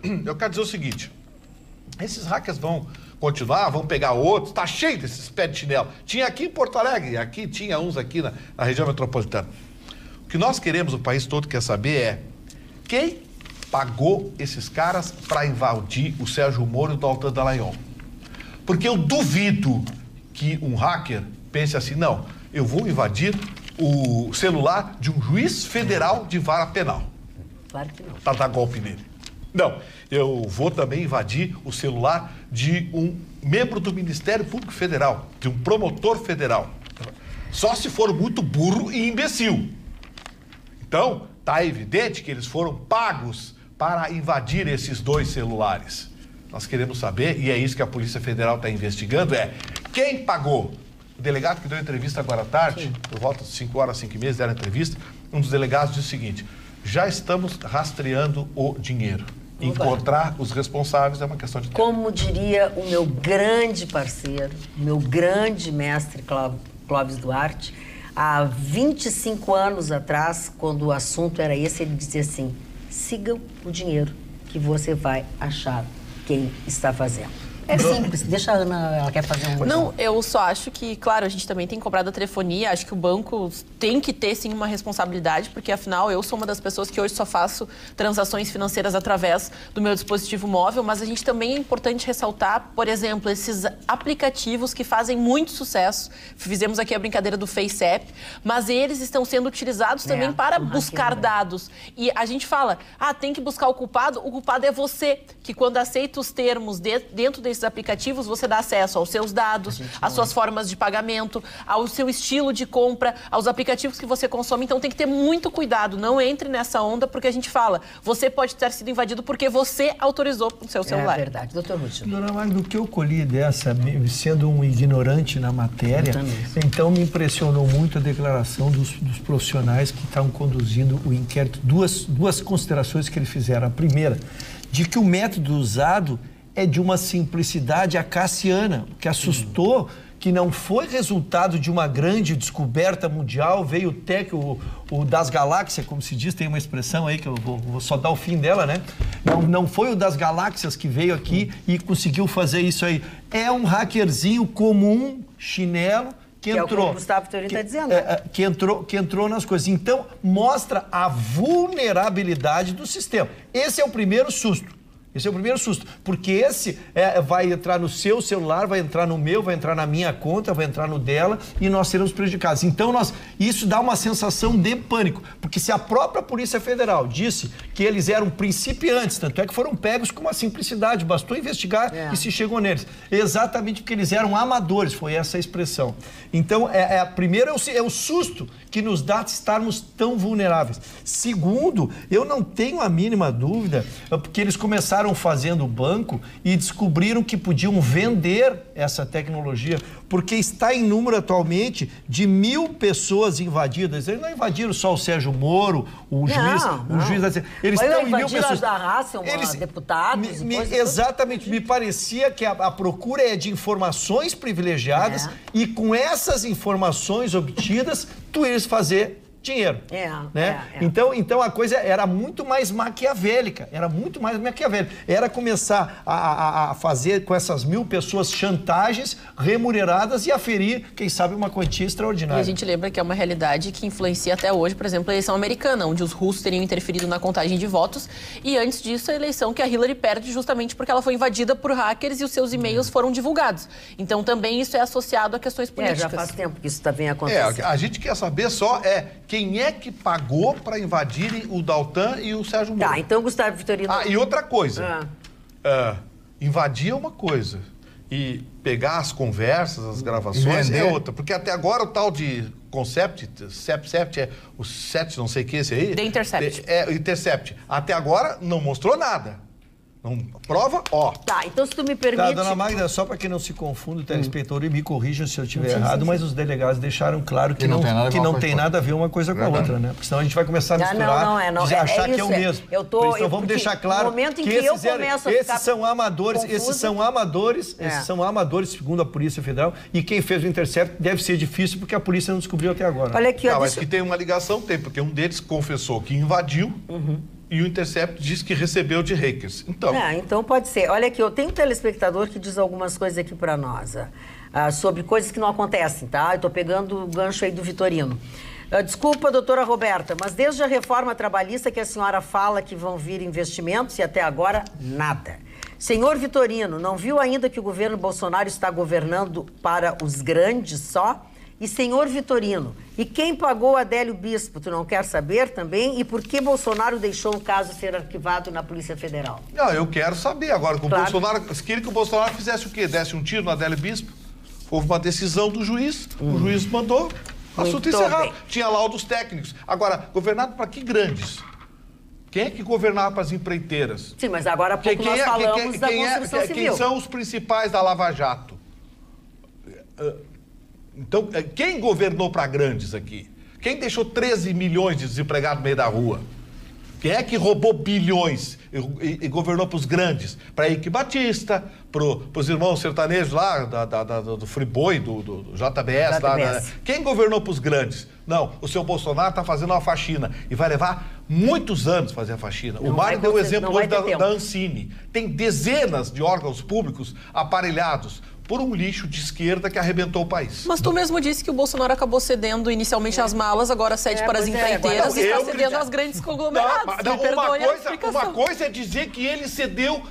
eu quero dizer o seguinte. Esses hackers vão continuar, vão pegar outros, está cheio desses pés de chinelo. Tinha aqui em Porto Alegre, aqui tinha uns aqui na região metropolitana. O que nós queremos, o país todo quer saber quem pagou esses caras para invadir o Sérgio Moro e o Deltan Dallagnol. Porque eu duvido que um hacker pense assim, não, eu vou invadir o celular de um juiz federal de vara penal. Claro que não. Para dar golpe nele. Não, eu vou também invadir o celular de um membro do Ministério Público Federal, de um promotor federal. Só se for muito burro e imbecil. Então, tá evidente que eles foram pagos para invadir esses 2 celulares. Nós queremos saber, e é isso que a Polícia Federal está investigando, quem pagou. O delegado que deu entrevista agora à tarde, por volta de 5 horas, 5 e meia, deram entrevista, um dos delegados disse o seguinte: já estamos rastreando o dinheiro. Encontrar os responsáveis é uma questão de tempo. Como diria o meu grande parceiro, meu grande mestre Clóvis Duarte, há 25 anos atrás, quando o assunto era esse, ele dizia assim: sigam o dinheiro que você vai achar quem está fazendo. É simples, deixa a Ana, ela quer fazer um... Não, eu só acho que, claro, a gente também tem cobrado a telefonia, acho que o banco tem que ter, sim, uma responsabilidade, porque, afinal, eu sou uma das pessoas que hoje só faço transações financeiras através do meu dispositivo móvel, mas a gente também é importante ressaltar, por exemplo, esses aplicativos que fazem muito sucesso. Fizemos aqui a brincadeira do FaceApp, mas eles estão sendo utilizados também para buscar dados. E a gente fala, tem que buscar o culpado é você, que quando aceita os termos dentro desses aplicativos, você dá acesso aos seus dados, às suas formas de pagamento, ao seu estilo de compra, aos aplicativos que você consome. Então tem que ter muito cuidado, não entre nessa onda, porque a gente fala, você pode ter sido invadido porque você autorizou o seu celular. É verdade. Doutor Lúcio. Dona Magda, o que eu colhi dessa, sendo um ignorante na matéria, então me impressionou muito a declaração dos profissionais que estavam conduzindo o inquérito. Duas considerações que eles fizeram. A primeira, de que o método usado é de uma simplicidade acaciana, que assustou, que não foi resultado de uma grande descoberta mundial, veio o das galáxias, como se diz, tem uma expressão aí que eu vou só dar o fim dela, né? Não foi o das galáxias que veio aqui e conseguiu fazer isso aí. É um hackerzinho comum, chinelo, que entrou. É o que o Gustavo Vitorino está dizendo. Que entrou nas coisas. Então, mostra a vulnerabilidade do sistema. Esse é o primeiro susto. Esse é o primeiro susto, porque esse vai entrar no seu celular, vai entrar no meu, vai entrar na minha conta, vai entrar no dela e nós seremos prejudicados. Então, isso dá uma sensação de pânico, porque se a própria Polícia Federal disse que eles eram principiantes, tanto é que foram pegos com uma simplicidade, bastou investigar e se chegou neles. Exatamente porque eles eram amadores, foi essa a expressão. Então, primeiro é o susto que nos dá estarmos tão vulneráveis. Segundo, eu não tenho a mínima dúvida, porque eles começaram fazendo o banco e descobriram que podiam vender essa tecnologia, porque está em número atualmente de 1.000 pessoas invadidas. Eles não invadiram só o Sérgio Moro, o juiz. Eles estão em 1.000 pessoas. Eles deputados. Exatamente. Me parecia que a procura é de informações privilegiadas e com essas informações obtidas, tu ias fazer dinheiro. Então a coisa era muito mais maquiavélica. Era começar a fazer com essas 1.000 pessoas chantagens remuneradas e aferir, quem sabe, uma quantia extraordinária. E a gente lembra que é uma realidade que influencia até hoje, por exemplo, a eleição americana, onde os russos teriam interferido na contagem de votos, e antes disso a eleição que a Hillary perde justamente porque ela foi invadida por hackers e os seus e-mails foram divulgados. Então também isso é associado a questões políticas. Já faz tempo que isso também acontece. A gente quer saber só quem é que pagou para invadirem o Daltan e o Sérgio Moro. Então Gustavo Vitorino... E outra coisa. Invadir é uma coisa. E pegar as conversas, as gravações é outra. Porque até agora o tal de Concept, o SET, não sei o que, esse aí... The Intercept. Intercept. Até agora não mostrou nada. Não, prova, então se tu me permite... Dona Magda, só para que não se confunda o telespectador, e me corrijam se eu estiver errado, mas os delegados deixaram claro que não tem nada a ver uma coisa com a outra, né? Porque senão a gente vai começar a misturar, achar que é o mesmo. Então vamos deixar claro no momento em que esses são amadores, segundo a Polícia Federal, e quem fez o Intercept deve ser difícil porque a polícia não descobriu até agora. Olha aqui, mas que tem uma ligação, porque um deles confessou que invadiu, e o Intercept diz que recebeu de hackers. Então pode ser. Olha aqui, eu tenho um telespectador que diz algumas coisas aqui para nós, sobre coisas que não acontecem, tá? Eu estou pegando o gancho aí do Vitorino. Desculpa, doutora Roberta, mas desde a reforma trabalhista que a senhora fala que vão vir investimentos e até agora, nada. Senhor Vitorino, não viu ainda que o governo Bolsonaro está governando para os grandes só? e senhor Vitorino? E quem pagou Adélio Bispo? Tu não quer saber também? E por que Bolsonaro deixou o caso ser arquivado na Polícia Federal? Não, eu quero saber agora. O Bolsonaro, queria que o Bolsonaro fizesse o quê? Desse um tiro no Adélio Bispo? Houve uma decisão do juiz, o juiz mandou, assunto encerrado. Tinha laudos técnicos. Agora, governado para que grandes? Quem é que governava para as empreiteiras? Sim, mas agora há pouco nós falamos da construção civil. Quem são os principais da Lava Jato? Então, quem governou para grandes aqui? Quem deixou 13 milhões de desempregados no meio da rua? Quem é que roubou bilhões e governou para os grandes? Para Eike Batista, para os irmãos sertanejos lá, do Friboi, do JBS. Lá, quem governou para os grandes? Não, o seu Bolsonaro está fazendo uma faxina e vai levar muitos anos fazer a faxina. O Mário deu o exemplo hoje da Ancine. Tem dezenas de órgãos públicos aparelhados por um lixo de esquerda que arrebentou o país. Mas tu mesmo disse que o Bolsonaro acabou cedendo inicialmente as malas, agora cede para as empreiteiras e está cedendo às grandes conglomerados. Uma coisa é dizer que ele excedeu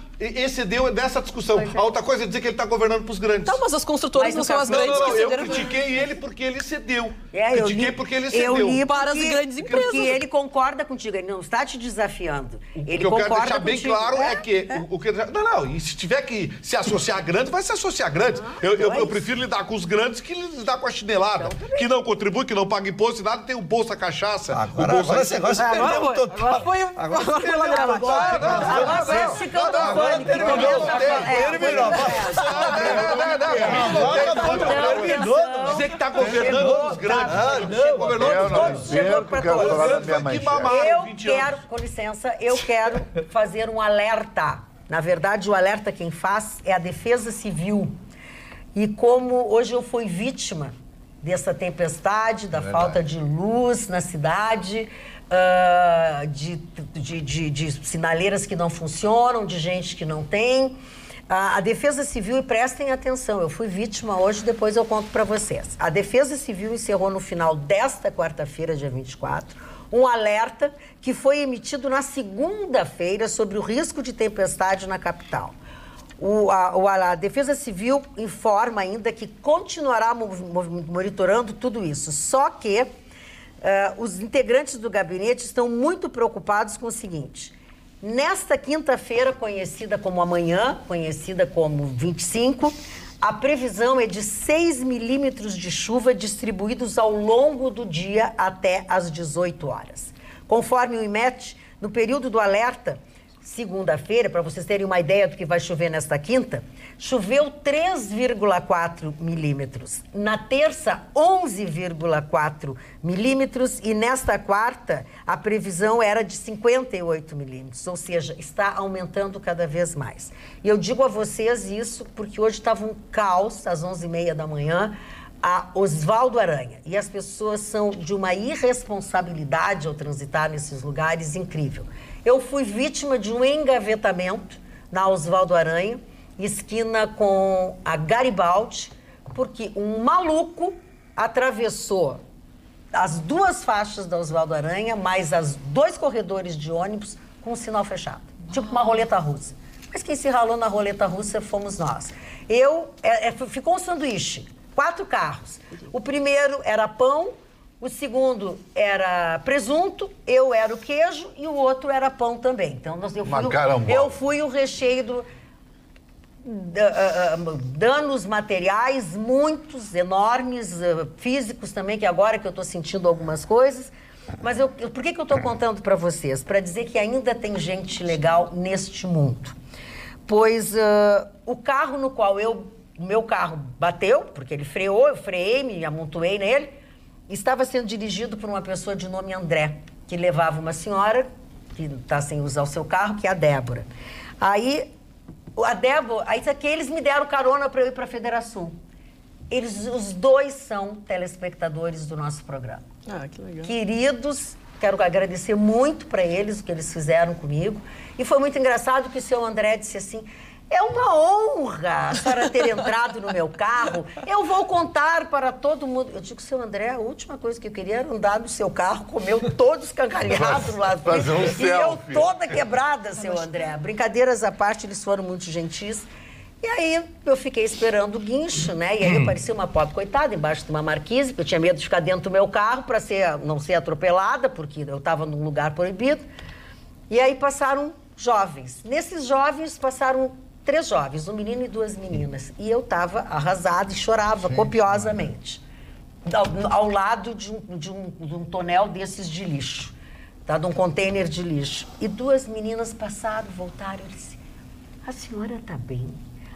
nessa discussão. A outra coisa é dizer que ele está governando para os grandes. Tá, mas as construtoras não são as grandes que cederam. Eu critiquei ele porque ele cedeu. Critiquei porque ele cedeu. Eu li para as grandes empresas. Porque ele concorda contigo, ele não está te desafiando. O que eu quero deixar bem claro é que... e se tiver que se associar a grandes, vai se associar a grandes. Eu prefiro lidar com os grandes que lidar com a chinelada. Que não contribui, que não paga imposto e nada, tem o Bolsa Cachaça. Agora você perdeu todo. Agora foi dizer que está governando os grandes. Com licença, eu quero fazer um alerta. Na verdade, o alerta quem faz é a Defesa Civil. E como hoje eu fui vítima dessa tempestade, da falta de luz na cidade, de sinaleiras que não funcionam, de gente que não tem. A Defesa Civil, e prestem atenção, eu fui vítima hoje, depois eu conto para vocês. A Defesa Civil encerrou no final desta quarta-feira, dia 24, um alerta que foi emitido na segunda-feira sobre o risco de tempestade na capital. A Defesa Civil informa ainda que continuará monitorando tudo isso, só que os integrantes do gabinete estão muito preocupados com o seguinte: nesta quinta-feira, conhecida como amanhã, conhecida como 25, a previsão é de 6 milímetros de chuva distribuídos ao longo do dia até às 18 horas. Conforme o IMET, no período do alerta, segunda-feira, para vocês terem uma ideia do que vai chover nesta quinta, choveu 3,4 milímetros. Na terça, 11,4 milímetros. E nesta quarta, a previsão era de 58 milímetros. Ou seja, está aumentando cada vez mais. E eu digo a vocês isso porque hoje estava um caos, às 11h30 da manhã, a Osvaldo Aranha. E as pessoas são de uma irresponsabilidade ao transitar nesses lugares incrível. Eu fui vítima de um engavetamento na Osvaldo Aranha, esquina com a Garibaldi, porque um maluco atravessou as duas faixas da Osvaldo Aranha, mais as 2 corredores de ônibus com o sinal fechado. Tipo uma roleta russa. Mas quem se ralou na roleta russa fomos nós. Ficou um sanduíche, 4 carros. O primeiro era pão, o segundo era presunto, eu era o queijo e o outro era pão também. Então, eu fui o recheio danos materiais, muitos, enormes, físicos também, que agora que eu estou sentindo algumas coisas. Mas por que eu estou contando para vocês? Para dizer que ainda tem gente legal neste mundo. Pois o carro no qual o meu carro bateu, porque ele freou, eu freiei, me amontoei nele, estava sendo dirigido por uma pessoa de nome André, que levava uma senhora que está sem usar o seu carro, que é a Débora. Aí eles me deram carona para eu ir para a Federação. Os dois são telespectadores do nosso programa. Ah, que legal. Queridos, quero agradecer muito para eles o que eles fizeram comigo. E foi muito engraçado que o seu André disse assim: é uma honra a senhora ter entrado no meu carro. Eu vou contar para todo mundo. Eu digo, seu André, a última coisa que eu queria era andar no seu carro, comeu todo escangalhado lá. Fazer um selfie. E eu toda quebrada, seu André. Brincadeiras à parte, eles foram muito gentis. E aí eu fiquei esperando o guincho, né? E aí eu parecia uma pobre coitada embaixo de uma marquise, porque eu tinha medo de ficar dentro do meu carro para não ser atropelada, porque eu estava num lugar proibido. E aí passaram jovens. Nesses jovens passaram 3 jovens, um menino e 2 meninas. E eu estava arrasada e chorava copiosamente. Ao lado de um tonel desses de lixo, tá? De um container de lixo. E 2 meninas passaram, voltaram e disse: a senhora está bem?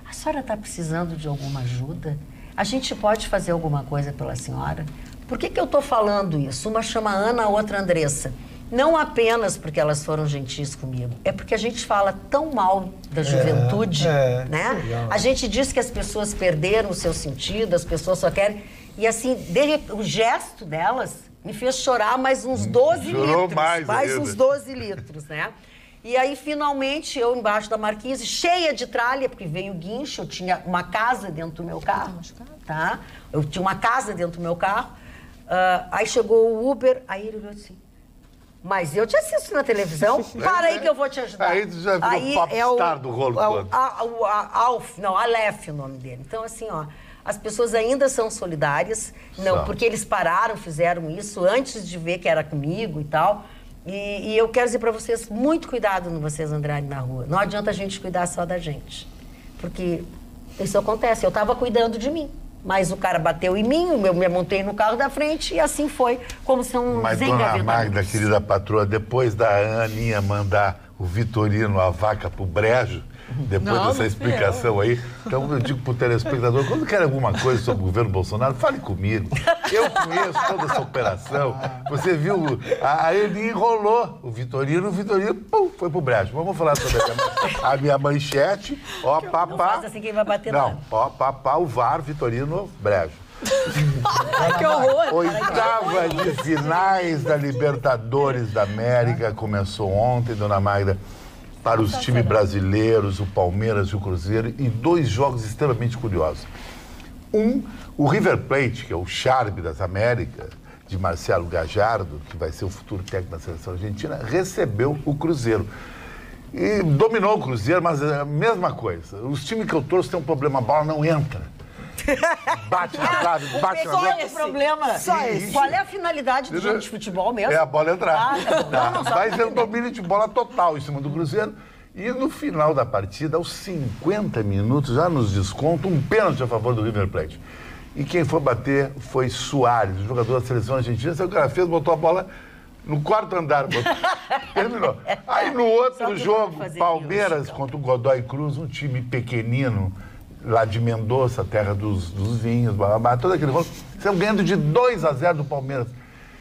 A senhora está precisando de alguma ajuda? A gente pode fazer alguma coisa pela senhora? Por que eu estou falando isso? Uma chama Ana, a outra Andressa. Não apenas porque elas foram gentis comigo, é porque a gente fala tão mal da juventude, né? Legal. A gente diz que as pessoas perderam o seu sentido, as pessoas só querem... E assim, o gesto delas me fez chorar mais uns 12 litros. Mais uns 12 litros, né? E aí, finalmente, eu embaixo da marquise, cheia de tralha, porque veio o guincho, eu tinha uma casa dentro do meu carro, tá? Eu tinha uma casa dentro do meu carro. Aí chegou o Uber, aí ele olhou assim: mas eu te assisto na televisão, para aí que eu vou te ajudar. Aí tu já virou o popstar do rolo todo. Aleph, o nome dele. Então, assim, ó, as pessoas ainda são solidárias, não, porque eles pararam, fizeram isso antes de ver que era comigo e tal. E eu quero dizer para vocês, muito cuidado no vocês andarem na rua. Não adianta a gente cuidar só da gente, porque isso acontece. Eu estava cuidando de mim, mas o cara bateu em mim, eu me montei no carro da frente e assim foi, como são Mas dona Magda, querida patroa, depois da Aninha mandar o Vitorino, a vaca, pro brejo, depois dessa explicação aí, então eu digo pro telespectador, quando quer alguma coisa sobre o governo Bolsonaro, fale comigo. Eu conheço toda essa operação. Você viu, ele enrolou o Vitorino pum, foi pro brejo. Vamos falar sobre a minha manchete, ó, papá. Não faz assim, quem vai bater não, ó, papá, o VAR, Vitorino, brejo. Ai, que horror! Oitava de finais da Libertadores da América começou ontem, dona Magda, para os times brasileiros, o Palmeiras e o Cruzeiro, e 2 jogos extremamente curiosos. O River Plate, que é o Charme das Américas, de Marcelo Gallardo, que vai ser o futuro técnico da seleção argentina, recebeu o Cruzeiro. E dominou o Cruzeiro, mas é a mesma coisa. Os times que eu torço têm um problema, a bola não entra. Bate na trave, bate na bola. Só esse problema. Só esse. Qual é a finalidade do jogo de futebol mesmo? É a bola entrar. Mas é um domínio de bola total em cima do Cruzeiro. E no final da partida, aos 50 minutos, já nos desconto, um pênalti a favor do River Plate. E quem foi bater foi Suárez, o jogador da seleção argentina. O cara fez, botou a bola no 4º andar. Terminou. Aí no outro jogo, Palmeiras contra o Godoy Cruz, um time pequenino, lá de Mendoza, terra dos vinhos, blá, blá, blá, todo aquele rolo. Estão ganhando de 2-0 do Palmeiras.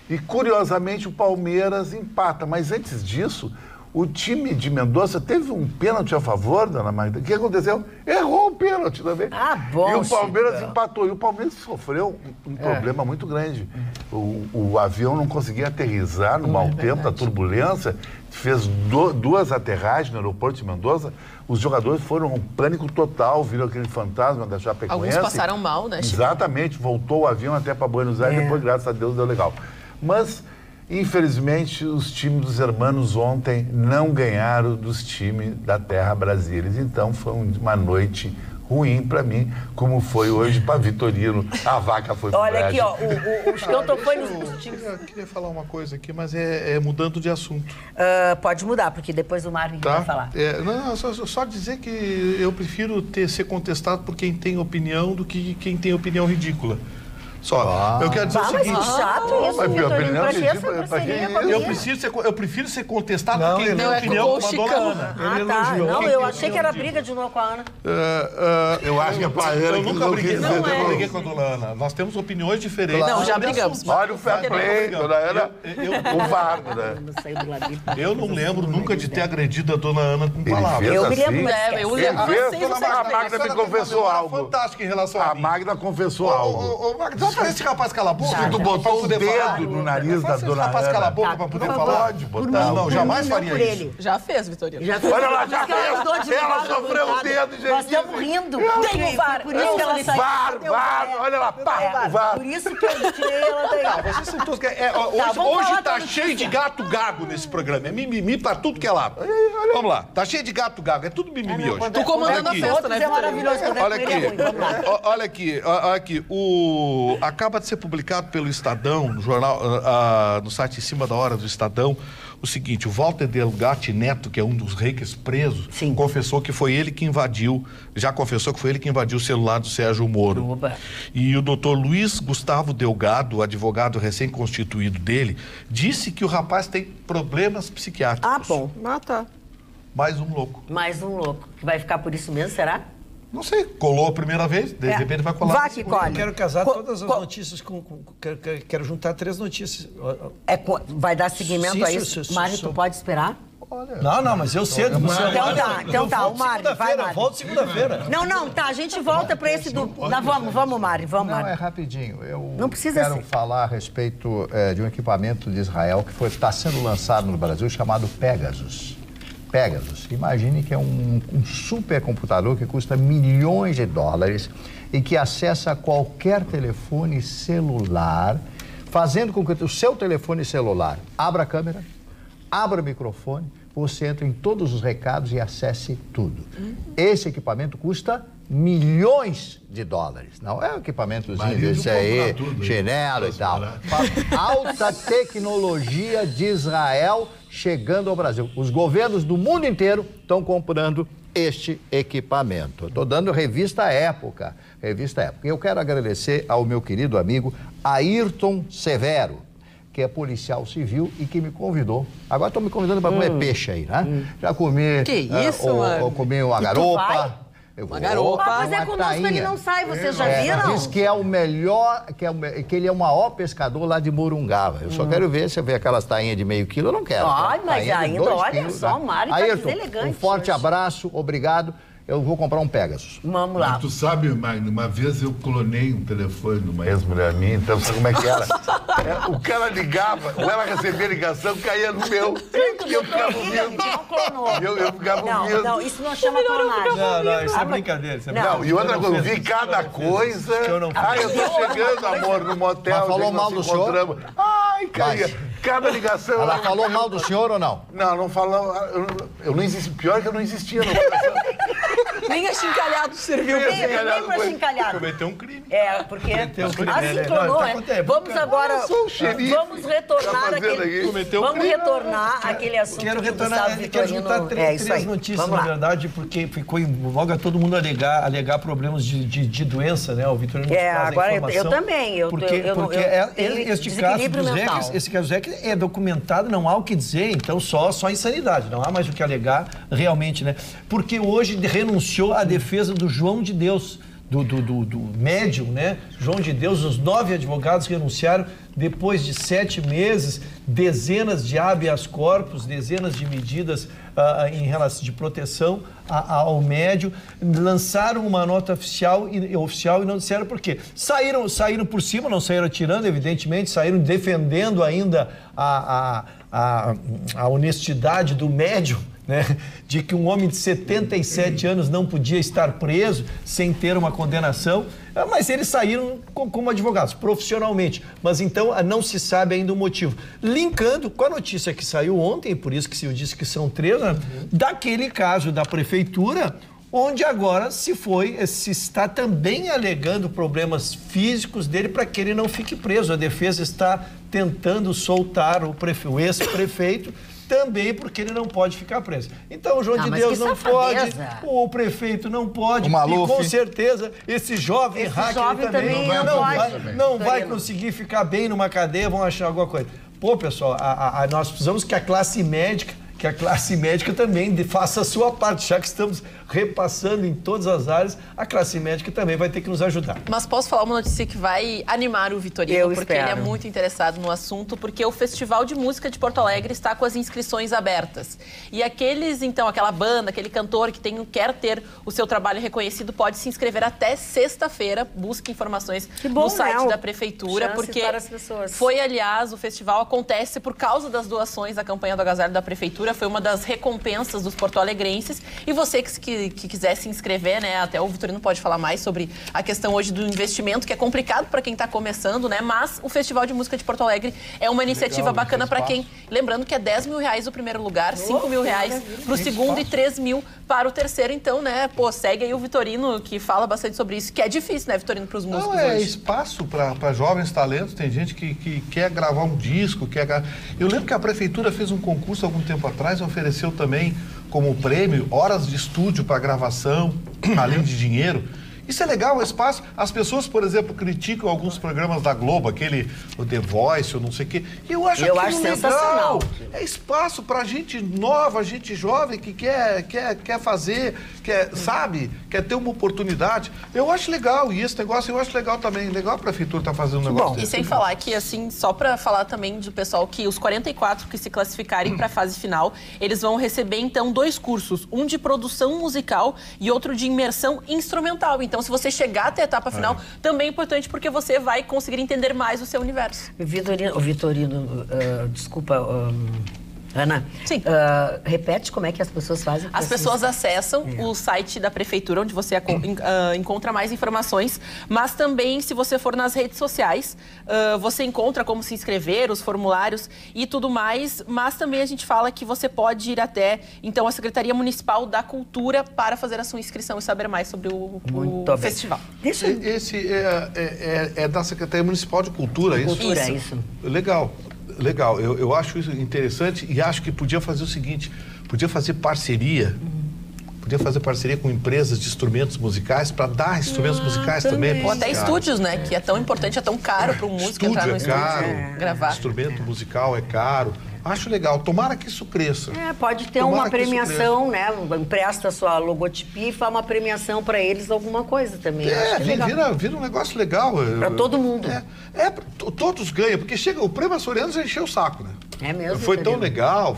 E, curiosamente, o Palmeiras empata. Mas antes disso, o time de Mendoza teve um pênalti a favor, dona Magda. O que aconteceu? Errou o pênalti também. Bom, e o Palmeiras empatou. E o Palmeiras sofreu um problema muito grande. O avião não conseguia aterrissar no mau tempo, da turbulência. Fez 2 aterragens no aeroporto de Mendoza. Os jogadores foram um pânico total, viram aquele fantasma da Chapecoense. Alguns passaram mal, né, Chico? Exatamente. Voltou o avião até para Buenos Aires, depois, graças a Deus, deu legal. Mas, infelizmente, os times dos hermanos ontem não ganharam dos times da Terra Brasília. Então, foi uma noite ruim para mim, como foi hoje para Vitorino. A vaca foi pro Olha aqui, ó, o Schelton foi nos times. Eu queria falar uma coisa aqui, mas é mudando de assunto. Pode mudar, porque depois o Marvin vai falar. Só dizer que eu prefiro ser contestado por quem tem opinião do que quem tem opinião ridícula. Só. Eu quero dizer o seguinte. Mas que chato isso, mas minha Vitorino. opinião Pra que essa grosseria comigo? Eu prefiro ser contestado por quem tem opinião com a dona Ana. Ele elogiou. Não, eu achei que era briga de novo com a Ana. Eu acho que é pra Ana. Eu nunca briguei com a dona Ana. Nós temos opiniões diferentes. Não, já brigamos. Olha o fair play, dona Ana. O VAR, né? Eu não lembro nunca de ter agredido a dona Ana com palavras. Eu me lembro, A Magda me confessou algo. Fantástica em relação a mim. A Magda confessou algo. Posso fazer esse rapaz calar a boca? Tu botou o dedo no nariz da Esse dona rapaz Ana. calar a boca pra poder falar? Pode botar. Não, jamais faria isso. ele. Já fez, Vitorino. Já fez. Olha lá, já Por isso que ela mudou de fez. Ela lugar na sofreu o bancada. dedo, gente. Nós estamos rindo. Tem o VAR. Por isso que ela saiu. VAR, olha lá, pá, VAR. Por isso que eu tirei ela daí. Vocês são todos... vamos hoje falar tá da cheio notícia. de gato gago nesse programa. É mimimi pra tudo que é lado. Vamos lá. Tá cheio de gato gago. É tudo mimimi hoje. Tu comandando a festa, né, É maravilhoso. Olha aqui. Olha aqui. Acaba de ser publicado pelo Estadão, no jornal, no site em cima da hora do Estadão, o seguinte: o Walter Delgatti Neto, que é um dos reis presos, confessou que foi ele que invadiu, o celular do Sérgio Moro. Oba. E o doutor Luiz Gustavo Delgado, advogado recém-constituído dele, disse que o rapaz tem problemas psiquiátricos. Ah, bom. Ah, tá. Mais um louco. Mais um louco. Que vai ficar por isso mesmo, será? Não sei, colou a primeira vez, de repente vai colar. Vá que colhe. Eu quero casar todas as notícias quero juntar 3 notícias. Vai dar seguimento Sim, a isso? Mário, tu pode esperar? Não, mas eu cedo. Então tá, o Mário, vai, Mário. Volto segunda-feira. Não, tá, a gente volta pra esse do... Vamos, Mário, vamos, Não, é Mário. rapidinho. Eu Não precisa quero ser. falar a respeito de um equipamento de Israel que está sendo lançado no Brasil chamado Pegasus. Pegasus. Imagine que é um supercomputador que custa milhões de dólares e que acessa qualquer telefone celular, fazendo com que o seu telefone celular abra a câmera, abra o microfone, você entra em todos os recados e acesse tudo. Esse equipamento custa milhões de dólares. Não é um equipamentozinho desse aí, chinelo e tal. Alta tecnologia de Israel chegando ao Brasil. Os governos do mundo inteiro estão comprando este equipamento. Estou dando revista Época. Eu quero agradecer ao meu querido amigo Ayrton Severo, que é policial civil e que me convidou. Agora estão me convidando para comer peixe aí, né? Já comi... Que isso, mano? Comi uma garopa. Uma garopa. Mas é conosco, ele não sai, vocês já viram? Diz que é o melhor, que ele é o maior pescador lá de Morungava. Eu só quero ver se eu ver aquelas tainhas de meio quilo, eu não quero. Ai, mas Tainha de ainda, 2 olha quilos, só, né? o Mário tá Ayrton, deselegante um forte hoje. abraço, obrigado. Eu vou comprar um Pegasus. Vamos lá. Tu sabe, Magno, uma vez eu clonei um telefone de uma ex-mulher minha, então sabe como é que era? O cara ligava, ou ela recebia ligação, caía no meu. E eu ficava ouvindo. Não clonou. Eu ficava ouvindo. Não, isso não chama clonagem. Não, isso é brincadeira. Não, E outra coisa, eu vi cada coisa. Eu não fiz. Eu tô chegando, amor, no motel. Mas falou mal do senhor? senhor? Ai, caía. Cada ligação. Ela falou mal do senhor ou não? Não falou. Eu não existia. Pior que eu não existia. Nem achincalhado serviu. Nem pra chincalhado. Cometeu um crime. Porque crime, assim né? clonou, Não, né? tá Vamos agora, Eu sou o xerife. vamos retornar Tá fazendo aquele... aqui. Cometeu um Vamos crime. retornar aquele assunto Quero que o retornar, Gustavo quero Vitorino... juntar três notícias, Vamos na lá. verdade, porque ficou em voga todo mundo alegar problemas de doença, né? O Vitorino nos traz a agora informação. eu também. Porque tenho este caso desequilíbrio dos mental. REC, esse caso dos REC é documentado, não há o que dizer, então só insanidade, não há mais o que alegar realmente, né? Porque hoje renunciou à defesa do João de Deus, do médium, né? João de Deus, os 9 advogados renunciaram depois de 7 meses, dezenas de habeas corpus, dezenas de medidas em relação de proteção ao médium, lançaram uma nota oficial e não disseram por quê. Saíram por cima, não saíram atirando, evidentemente, saíram defendendo ainda a honestidade do médium, né? De que um homem de 77 anos não podia estar preso sem ter uma condenação, mas eles saíram como advogados, profissionalmente. Mas então não se sabe ainda o motivo. Linkando com a notícia que saiu ontem, por isso que eu disse que são 3, né? Daquele caso da prefeitura, onde agora se está também alegando problemas físicos dele para que ele não fique preso. A defesa está tentando soltar o ex-prefeito também porque ele não pode ficar preso. Então o João de Deus não pode, o prefeito não pode, e com certeza esse jovem hacker também não vai conseguir ficar bem numa cadeia, vão achar alguma coisa. Pô, pessoal, nós precisamos que a classe médica, que a classe médica também faça a sua parte, já que estamos repassando em todas as áreas, a classe médica também vai ter que nos ajudar. Mas posso falar uma notícia que vai animar o Vitorino, porque ele é muito interessado no assunto, porque o Festival de Música de Porto Alegre está com as inscrições abertas. E aquela banda, aquele cantor que quer ter o seu trabalho reconhecido, pode se inscrever até sexta-feira. Busque informações no site da Prefeitura, porque foi, aliás, o festival acontece por causa das doações da campanha do agasalho da Prefeitura, foi uma das recompensas dos porto-alegrenses. E você que quiser se inscrever, né, até o Vitorino pode falar mais sobre a questão hoje do investimento, que é complicado para quem está começando, né, mas o Festival de Música de Porto Alegre é uma iniciativa bacana para quem, lembrando que é R$10 mil o primeiro lugar, R$5 mil para o segundo e R$3 mil para o terceiro. Então, né, segue aí o Vitorino, que fala bastante sobre isso, que é difícil, né, Vitorino, para os músicos hoje. É espaço para jovens talentos, tem gente que quer gravar um disco, Eu lembro que a Prefeitura fez um concurso algum tempo atrás, ofereceu também como prêmio horas de estúdio para gravação, além de dinheiro. Isso é legal, o espaço. As pessoas, por exemplo, criticam alguns programas da Globo, o The Voice, ou não sei o quê. E eu acho sensacional. É espaço para gente nova, gente jovem que quer fazer, quer ter uma oportunidade. Eu acho legal. E esse negócio eu acho legal também. Legal a Prefeitura estar fazendo um negócio desse. E sem falar que, assim, só para falar também do pessoal que os 44 que se classificarem para a fase final, eles vão receber, então, 2 cursos. Um de produção musical e outro de imersão instrumental. Então, se você chegar até a etapa final, também é importante porque você vai conseguir entender mais o seu universo. Vitorino, desculpa, Ana, sim. Repete como é que as pessoas fazem. As pessoas acessam o site da Prefeitura, onde você encontra mais informações, mas também, se você for nas redes sociais, você encontra como se inscrever, os formulários e tudo mais, mas também a gente fala que você pode ir até, então, a Secretaria Municipal da Cultura para fazer a sua inscrição e saber mais sobre o festival. Esse é da Secretaria Municipal de Cultura, isso? Cultura, isso. Legal, eu acho isso interessante e acho que podia fazer o seguinte, podia fazer parceria com empresas de instrumentos musicais para dar instrumentos musicais também. Ou até estúdios, né? Que é tão importante, é tão caro para um músico entrar no estúdio. Gravar. Instrumento musical é caro. Acho legal. Tomara que isso cresça. Pode ter uma premiação, né? Empresta a sua logotipia e faz uma premiação para eles, alguma coisa também. Vira um negócio legal. Para todo mundo. Todos ganham, porque o Prêmio Açoriano já encheu o saco, né? É mesmo. Foi tão legal,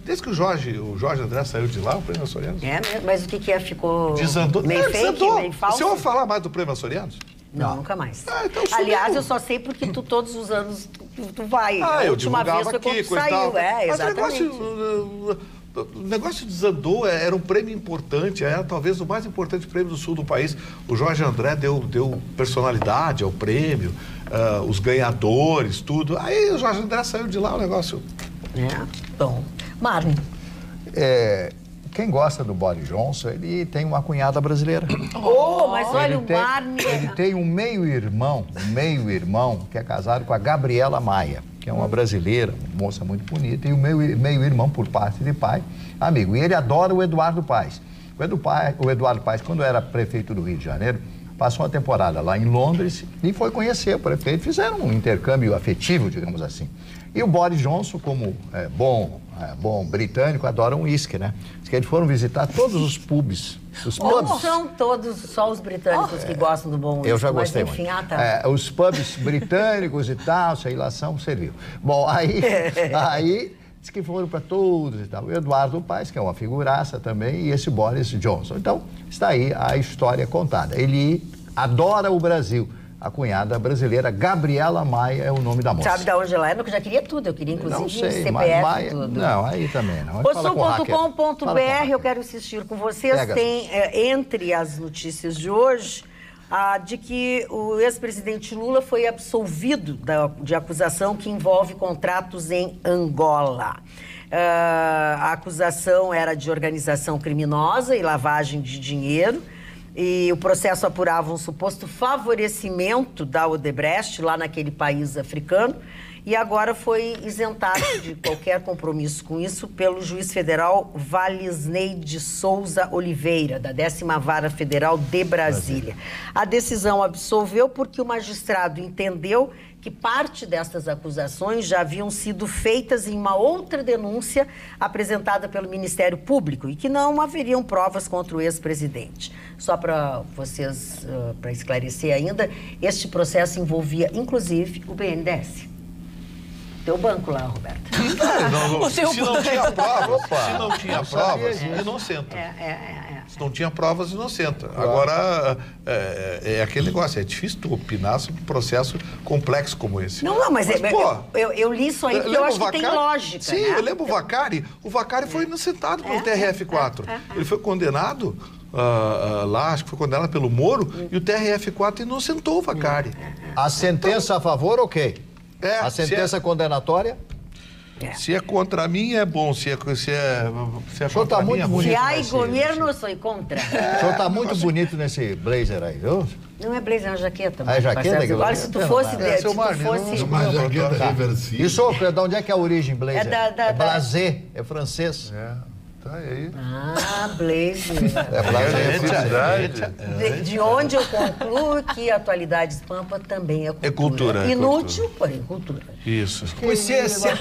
desde que o Jorge André saiu de lá, o Prêmio Açoriano. É mesmo, mas o que ficou desandou? Meio fake, meio falso? Você ouve falar mais do Prêmio Açoriano? Não, nunca mais. Então aliás, eu só sei porque todos os anos tu vai. A última vez foi quando saiu. Exatamente. O negócio desandou, era um prêmio importante, era talvez o mais importante prêmio do sul do país. O Jorge André deu personalidade ao prêmio, os ganhadores, tudo. Aí o Jorge André saiu de lá, o negócio... Bom, Marlon. Quem gosta do Boris Johnson, ele tem uma cunhada brasileira. Mas olha o Marlon. Ele tem um meio-irmão, que é casado com a Gabriela Maia, que é uma brasileira, uma moça muito bonita, e o meio-irmão, por parte de pai, amigo. E ele adora o Eduardo Paes. O Eduardo Paes, quando era prefeito do Rio de Janeiro, passou uma temporada lá em Londres e foi conhecer o prefeito. Fizeram um intercâmbio afetivo, digamos assim. E o Boris Johnson, como bom britânico, adora um uísque, né? Diz que eles foram visitar todos os pubs. Não são todos só os britânicos que gostam do bom uísque. Eu já gostei muito. Os pubs britânicos e tal, sei lá, serviu. Bom, aí diz que foram para todos e tal. O Eduardo Paes, que é uma figuraça também, e esse Boris Johnson. Então, está aí a história contada. Ele adora o Brasil. A cunhada brasileira, Gabriela Maia, é o nome da moça. Sabe de onde ela é? Eu já queria tudo. Eu queria, inclusive, CPF Maia, tudo. Não, aí também não. Sul.com.br, eu quero insistir com vocês. Tem, entre as notícias de hoje, a de que o ex-presidente Lula foi absolvido de acusação que envolve contratos em Angola. A acusação era de organização criminosa e lavagem de dinheiro. E o processo apurava um suposto favorecimento da Odebrecht lá naquele país africano e agora foi isentado de qualquer compromisso com isso pelo juiz federal Valisney de Souza Oliveira, da 10ª Vara Federal de Brasília. A decisão absolveu porque o magistrado entendeu que parte destas acusações já haviam sido feitas em uma outra denúncia apresentada pelo Ministério Público e que não haveriam provas contra o ex-presidente. Só para vocês, para esclarecer ainda, este processo envolvia, inclusive, o BNDES. Teu banco lá, Roberta. Se não tinha provas, inocenta. Se não tinha provas, inocenta. Agora, é aquele negócio, é difícil tu opinar sobre um processo complexo como esse. Não, mas eu li isso aí porque eu acho que tem lógica. Sim, né? eu lembro o Vacari. O Vacari foi inocentado pelo TRF4. Ele foi condenado lá, acho que foi condenado pelo Moro, e o TRF4 inocentou o Vacari. A sentença a favor, ok. A sentença condenatória? Se é contra mim, é bom. Se é contra mim, é ruim. Se há governo, sou contra. O senhor está muito bonito nesse blazer aí, viu? Não é blazer, é uma jaqueta. É jaqueta? Olha, se tu fosse... Uma jaqueta reversível. Isso, de onde é que é a origem, blazer? É blazer, é francês. Tá aí. Blazer. De onde eu concluo que a Atualidades Pampa também é cultura. Inútil, porém cultura. Isso. Pois é, o senhor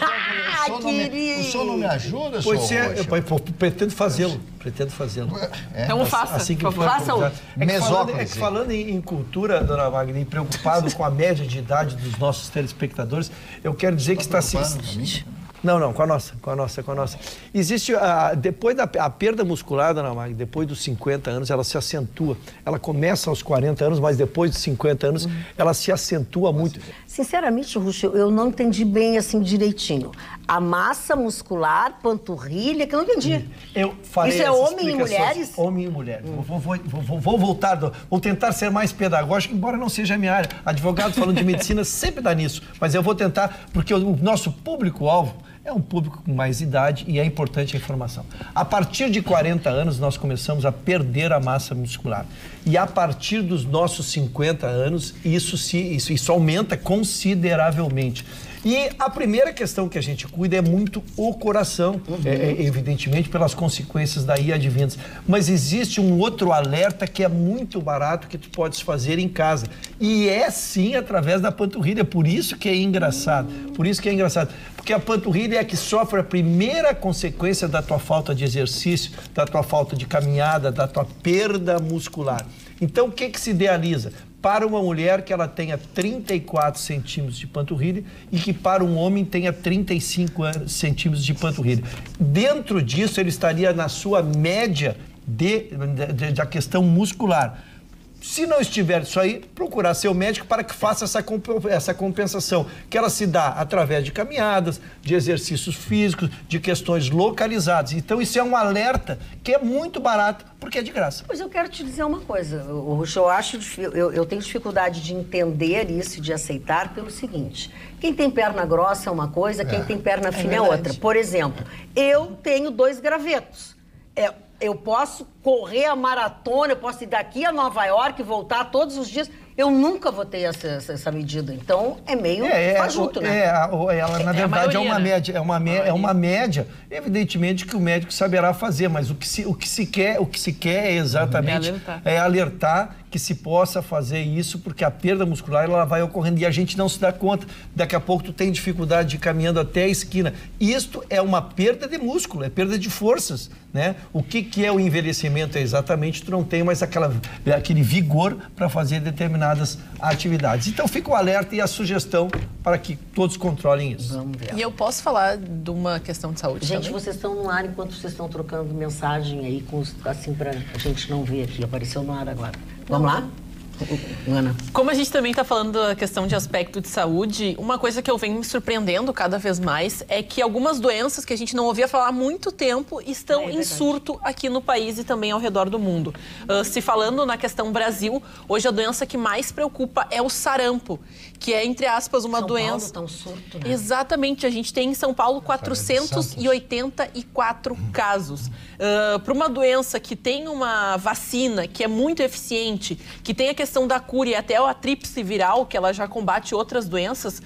não me ajuda, senhor? Pois é, eu pretendo fazê-lo. Então faça, assim que por favor. Faça-o. Falando em cultura, dona Magna, preocupado com a média de idade dos nossos telespectadores, eu quero dizer que está se... Não, com a nossa. Existe, depois da perda muscular, dona Magna, depois dos 50 anos, ela se acentua. Ela começa aos 40 anos, mas depois dos 50 anos, ela se acentua muito. Sinceramente, Ruxo, eu não entendi bem assim direitinho. A massa muscular, panturrilha, que eu não entendi. Eu farei Isso é homem e mulheres? Homem e mulher. Vou voltar, vou tentar ser mais pedagógico, embora não seja a minha área. Advogado falando de medicina sempre dá nisso, mas eu vou tentar, porque o nosso público-alvo é um público com mais idade e é importante a informação. A partir de 40 anos, nós começamos a perder a massa muscular. E a partir dos nossos 50 anos, isso aumenta consideravelmente. E a primeira questão que a gente cuida é muito o coração, evidentemente pelas consequências daí advindas. Mas existe um outro alerta que é muito barato que tu podes fazer em casa. E é sim através da panturrilha, por isso que é engraçado. Porque a panturrilha é a que sofre a primeira consequência da tua falta de exercício, da tua falta de caminhada, da tua perda muscular. Então o que se idealiza? Para uma mulher que ela tenha 34 centímetros de panturrilha e que para um homem tenha 35 centímetros de panturrilha. Dentro disso, ele estaria na sua média da questão muscular. Se não estiver isso aí, procurar seu médico para que faça essa compensação, que ela se dá através de caminhadas, de exercícios físicos, de questões localizadas. Então, isso é um alerta que é muito barato, porque é de graça. Pois eu quero te dizer uma coisa, Ruxo, eu tenho dificuldade de entender isso e de aceitar pelo seguinte: quem tem perna grossa é uma coisa, quem tem perna fina é outra. Por exemplo, eu tenho 2 gravetos. Eu posso correr a maratona, eu posso ir daqui a Nova York e voltar todos os dias. Eu nunca vou ter essa medida. Então, é meio fajuto, né? Ela, na verdade, é uma média. Evidentemente que o médico saberá fazer, mas o que se quer é exatamente alertar que se possa fazer isso, porque a perda muscular ela vai ocorrendo e a gente não se dá conta. Daqui a pouco tu tem dificuldade de ir caminhando até a esquina. Isto é uma perda de músculo, é perda de forças, né? O que é o envelhecimento? É exatamente tu não tem mais aquele vigor para fazer determinadas atividades. Então fica o alerta e a sugestão para que todos controlem isso. Vamos ver. E eu posso falar de uma questão de saúde gente, também? vocês estão no ar enquanto vocês estão trocando mensagem aí, assim, para a gente não ver aqui. Apareceu no ar agora. Vamos lá? Ana. Como a gente também está falando da questão de aspecto de saúde, uma coisa que eu venho me surpreendendo cada vez mais é que algumas doenças que a gente não ouvia falar há muito tempo estão em surto aqui no país e também ao redor do mundo. Se falando na questão Brasil, hoje a doença que mais preocupa é o sarampo, que é, entre aspas, uma doença... São Paulo tá um surto, né? Exatamente. A gente tem em São Paulo 484 casos. Para uma doença que tem uma vacina que é muito eficiente, que tem a questão questão da cura e até a tríplice viral, que ela já combate outras doenças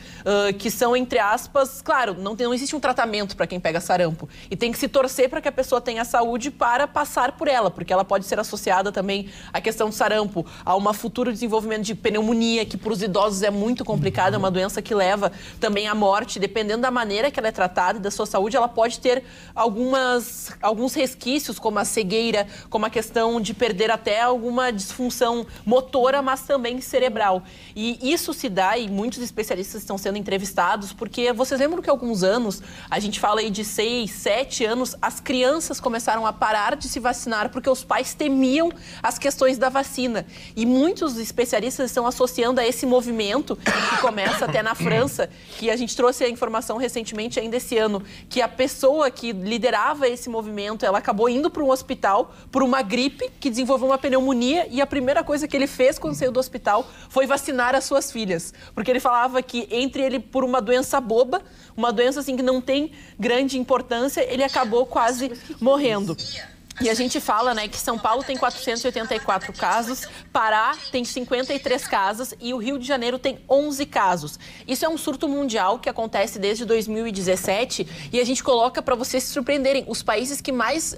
que são, entre aspas, claro, não existe um tratamento para quem pega sarampo. E tem que se torcer para que a pessoa tenha saúde para passar por ela, porque ela pode ser associada também à questão do sarampo, a um futuro desenvolvimento de pneumonia, que para os idosos é muito complicado, é uma doença que leva também à morte. Dependendo da maneira que ela é tratada e da sua saúde, ela pode ter alguns resquícios, como a cegueira, como a questão de perder até alguma disfunção motora, mas também cerebral. E isso se dá, e muitos especialistas estão sendo entrevistados, porque vocês lembram que há alguns anos, a gente fala aí de 6, 7 anos, as crianças começaram a parar de se vacinar porque os pais temiam as questões da vacina. E muitos especialistas estão associando a esse movimento, que começa até na França, que a gente trouxe a informação recentemente, ainda esse ano, que a pessoa que liderava esse movimento, ela acabou indo para um hospital por uma gripe, que desenvolveu uma pneumonia, e a primeira coisa que ele fez quando saiu do hospital foi vacinar as suas filhas. Porque ele falava que entre ele por uma doença boba, uma doença assim que não tem grande importância, ele acabou quase morrendo. E a gente fala, né, que São Paulo tem 484 casos, Pará tem 53 casos e o Rio de Janeiro tem 11 casos. Isso é um surto mundial que acontece desde 2017 e a gente coloca para vocês se surpreenderem. Os países que mais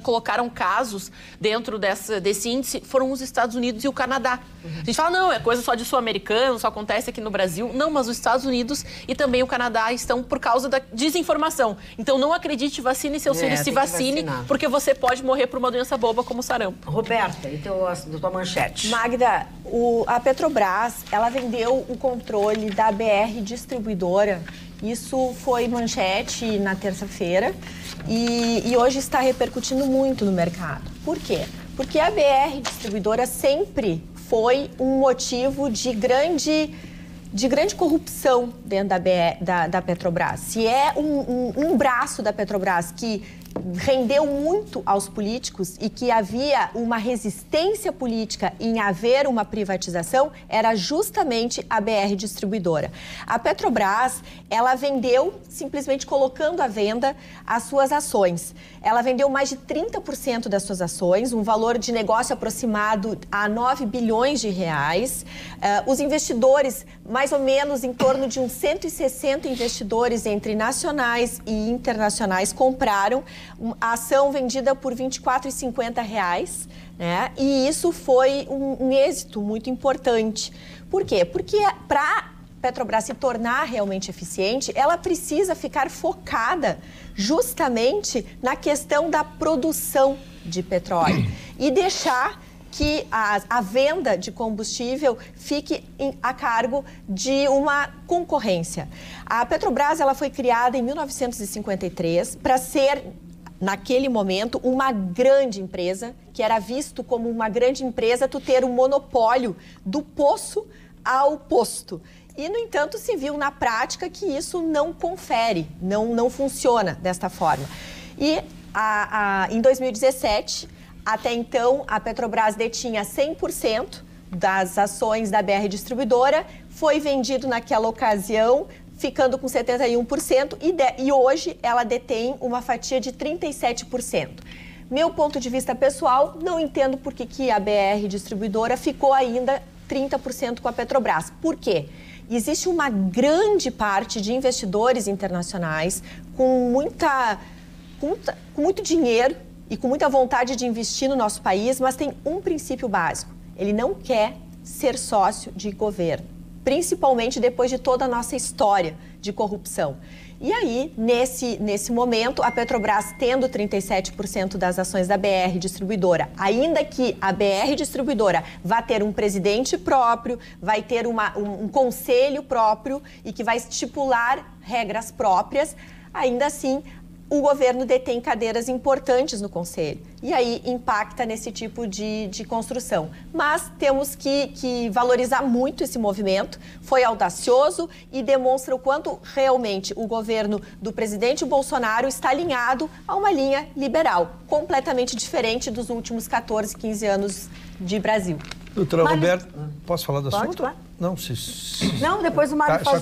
colocaram casos dentro desse índice foram os Estados Unidos e o Canadá. A gente fala, não, é coisa só de sul-americano, só acontece aqui no Brasil. Não, mas os Estados Unidos e também o Canadá estão por causa da desinformação. Então não acredite, vacine seus filhos, se vacine, porque você pode morrer por uma doença boba como o sarampo. Roberta, então a tua manchete. Magda, a Petrobras, ela vendeu o controle da BR Distribuidora. Isso foi manchete na terça-feira e hoje está repercutindo muito no mercado. Por quê? Porque a BR Distribuidora sempre foi um motivo de grande corrupção dentro da Petrobras. Se é um braço da Petrobras que rendeu muito aos políticos e que havia uma resistência política em haver uma privatização, era justamente a BR Distribuidora. A Petrobras, ela vendeu, simplesmente colocando à venda as suas ações. Ela vendeu mais de 30% das suas ações, um valor de negócio aproximado a 9 bilhões de reais. Os investidores, mais ou menos em torno de uns 160 investidores entre nacionais e internacionais, compraram a ação vendida por R$ 24,50, né? E isso foi um êxito muito importante. Por quê? Porque para a Petrobras se tornar realmente eficiente, ela precisa ficar focada justamente na questão da produção de petróleo e deixar que a venda de combustível fique a cargo de uma concorrência. A Petrobras, ela foi criada em 1953 para ser, naquele momento, uma grande empresa, que era visto como uma grande empresa tu ter um monopólio do poço ao posto. E, no entanto, se viu na prática que isso não confere, não funciona desta forma. E em 2017, até então, a Petrobras detinha 100% das ações da BR Distribuidora, foi vendido naquela ocasião, ficando com 71%, e hoje ela detém uma fatia de 37%. Meu ponto de vista pessoal, não entendo por que a BR Distribuidora ficou ainda 30% com a Petrobras. Por quê? Existe uma grande parte de investidores internacionais com muito dinheiro e com muita vontade de investir no nosso país, mas tem um princípio básico: ele não quer ser sócio de governo, principalmente depois de toda a nossa história de corrupção. E aí, nesse momento, a Petrobras tendo 37% das ações da BR Distribuidora, ainda que a BR Distribuidora vá ter um presidente próprio, vai ter um conselho próprio e que vai estipular regras próprias, ainda assim, o governo detém cadeiras importantes no Conselho e aí impacta nesse tipo de construção. Mas temos que valorizar muito esse movimento, foi audacioso e demonstra o quanto realmente o governo do presidente Bolsonaro está alinhado a uma linha liberal, completamente diferente dos últimos 14, 15 anos de Brasil. Doutora Roberta, posso falar do assunto? Pode, Não, Não, depois o Mário faz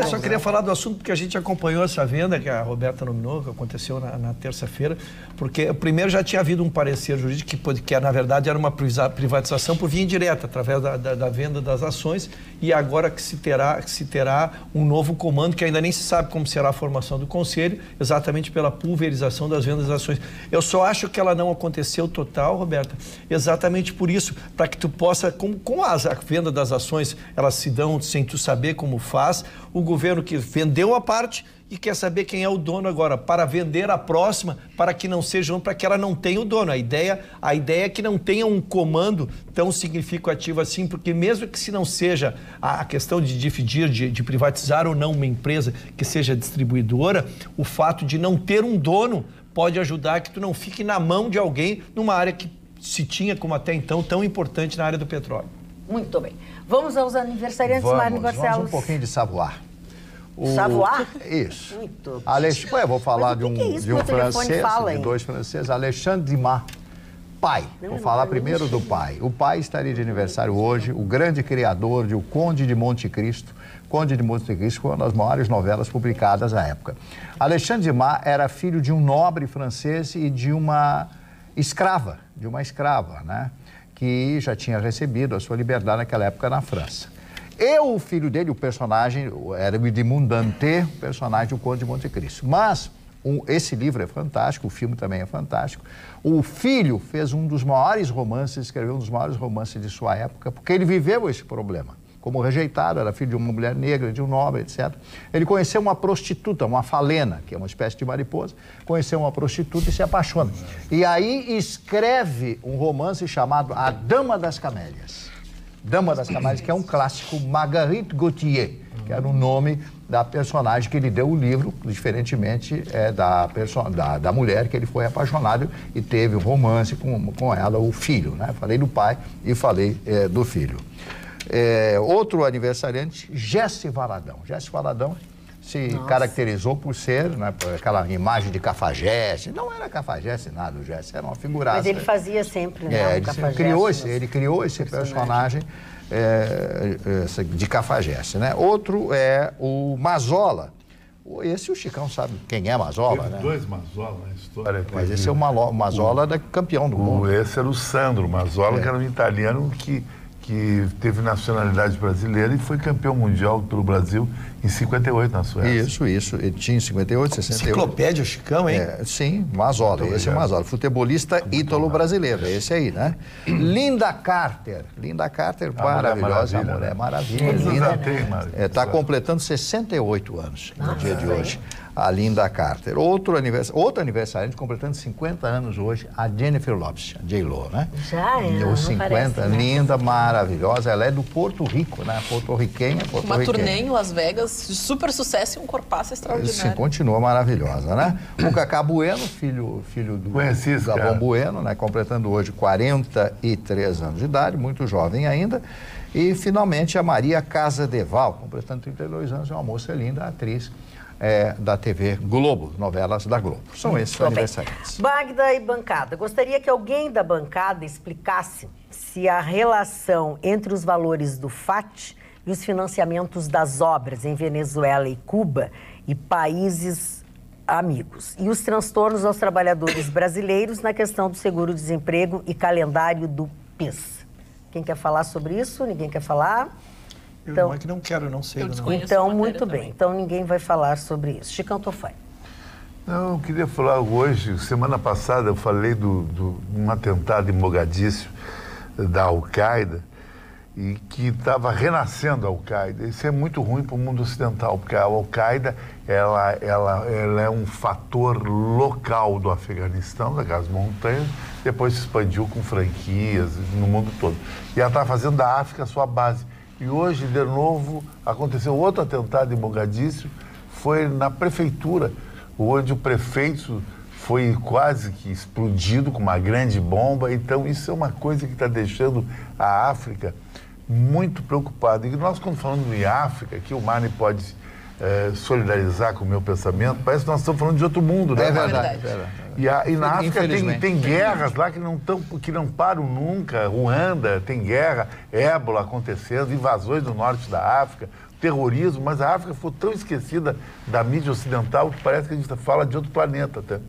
só queria falar do assunto porque a gente acompanhou essa venda que a Roberta nominou, que aconteceu na terça-feira, porque primeiro já tinha havido um parecer jurídico que na verdade era uma privatização por via indireta, através da venda das ações, e agora que se terá um novo comando, que ainda nem se sabe como será a formação do conselho, exatamente pela pulverização das vendas das ações. Eu só acho que ela não aconteceu total, Roberta, exatamente por isso, para que tu possa, com a venda das ações, elas se dão sem tu saber como faz, o governo que vendeu a parte e quer saber quem é o dono agora, para vender a próxima, para que não seja, para que ela não tenha o dono. A ideia é que não tenha um comando tão significativo assim, porque mesmo que se não seja a questão de dividir, de privatizar ou não uma empresa que seja distribuidora, o fato de não ter um dono pode ajudar que tu não fique na mão de alguém numa área que se tinha como até então tão importante na área do petróleo. Muito bem. Vamos aos aniversariantes, Mário Barcelos. Vamos um pouquinho de savoir. Savoir? Isso. Muito. Eu vou falar de um francês, fala, de dois franceses, Alexandre Dumas. Pai. Vou falar primeiro do pai. O pai estaria de aniversário hoje, o grande criador de O Conde de Monte Cristo. Conde de Monte Cristo foi uma das maiores novelas publicadas à época. Alexandre Dumas era filho de um nobre francês e de uma escrava, né? Que já tinha recebido a sua liberdade naquela época na França. E o filho dele, o personagem, era o Edmond Dantès, o personagem do Conde de Monte Cristo. Mas esse livro é fantástico, o filme também é fantástico. O filho fez um dos maiores romances, escreveu um dos maiores romances de sua época, porque ele viveu esse problema. Como rejeitado, era filho de uma mulher negra, de um nobre, etc. Ele conheceu uma prostituta, uma falena, que é uma espécie de mariposa, conheceu uma prostituta e se apaixona. E aí escreve um romance chamado A Dama das Camélias. Dama das Camélias, que é um clássico, Marguerite Gautier, que era o nome da personagem que ele deu o livro, diferentemente da mulher que ele foi apaixonado e teve um romance com ela, o filho, né? Falei do pai e falei do filho. Outro aniversariante, Jesse Valadão. Jesse Valadão se caracterizou por ser, né, por aquela imagem de cafajeste. Não era cafajeste nada, o Jesse era uma figuraça. Mas ele fazia sempre, né? Ele criou esse personagem de cafajeste, né? Outro é o Mazola. Esse o Chicão sabe quem é Mazola, né? Dois Mazola na história. Mas esse é o Mazola campeão do mundo. Esse era o Sandro Mazola, que era um italiano que teve nacionalidade brasileira e foi campeão mundial pelo Brasil em 58 na Suécia. Isso. Ele tinha em 58, 68. Enciclopédia, o Chicão, hein? Sim, Mazola. Esse é Mazola. Futebolista ítalo-brasileiro. Esse aí, né? Linda Carter. Linda Carter, maravilhosa. A mulher maravilha. Linda. Está completando 68 anos no dia de hoje. A Linda Carter. Outro aniversariante completando 50 anos hoje, a Jennifer Lopez, a J-Lo, né? Já é. Os 50, linda, maravilhosa. Ela é do Porto Rico, né? Porto-riquenha. Uma turnê em Las Vegas, de super sucesso e um corpaço extraordinário. Sim, continua maravilhosa, né? O Cacá Bueno, filho do Gabão Bueno, né? Completando hoje 43 anos de idade, muito jovem ainda. E, finalmente, a Maria Casadeval, completando 32 anos, é uma moça linda, atriz da TV Globo, novelas da Globo. São esses os aniversariantes. Magda e bancada. Gostaria que alguém da bancada explicasse se a relação entre os valores do FAT e os financiamentos das obras em Venezuela e Cuba e países amigos. E os transtornos aos trabalhadores brasileiros na questão do seguro-desemprego e calendário do PIS. Quem quer falar sobre isso? Ninguém quer falar? Então, não é que não quero, não sei. Então, muito bem. Então, ninguém vai falar sobre isso. Chicão Tofai. Não, eu queria falar hoje, semana passada eu falei de um atentado em Mogadíscio da Al-Qaeda e que estava renascendo a Al-Qaeda. Isso é muito ruim para o mundo ocidental, porque a Al-Qaeda ela é um fator local do Afeganistão, daquelas montanhas, depois se expandiu com franquias no mundo todo. E ela está fazendo da África a sua base. E hoje, de novo, aconteceu outro atentado em Mogadíscio, foi na prefeitura, onde o prefeito foi quase que explodido com uma grande bomba. Então, isso é uma coisa que está deixando a África muito preocupada. E nós, quando falamos em África, aqui o Mani pode solidarizar com o meu pensamento, parece que nós estamos falando de outro mundo, né? É verdade. E na África tem guerras lá que não param nunca. Ruanda tem guerra, ébola acontecendo, invasões do norte da África, terrorismo, mas a África foi tão esquecida da mídia ocidental que parece que a gente fala de outro planeta até.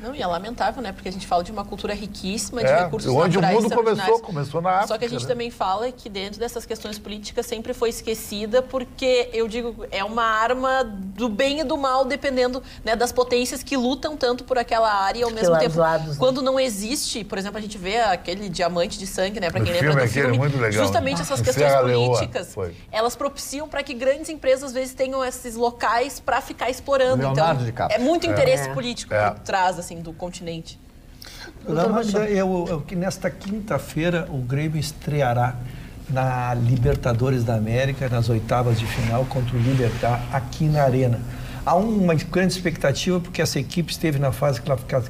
Não, e é lamentável, né? Porque a gente fala de uma cultura riquíssima, de recursos onde naturais o mundo começou na África. Só que a gente também fala que dentro dessas questões políticas sempre foi esquecida, porque, eu digo, é uma arma do bem e do mal, dependendo, né, das potências que lutam tanto por aquela área e ao mesmo tempo, quando não existe, por exemplo, a gente vê aquele diamante de sangue, né? Para quem lembra do filme, é muito legal, justamente essas questões políticas, elas propiciam para que grandes empresas, às vezes, tenham esses locais para ficar explorando. Leonardo então, é muito interesse político por trás, assim, do continente. Que nesta quinta-feira o Grêmio estreará na Libertadores da América, nas oitavas de final contra o Libertad, aqui na Arena. Há uma grande expectativa porque essa equipe esteve na fase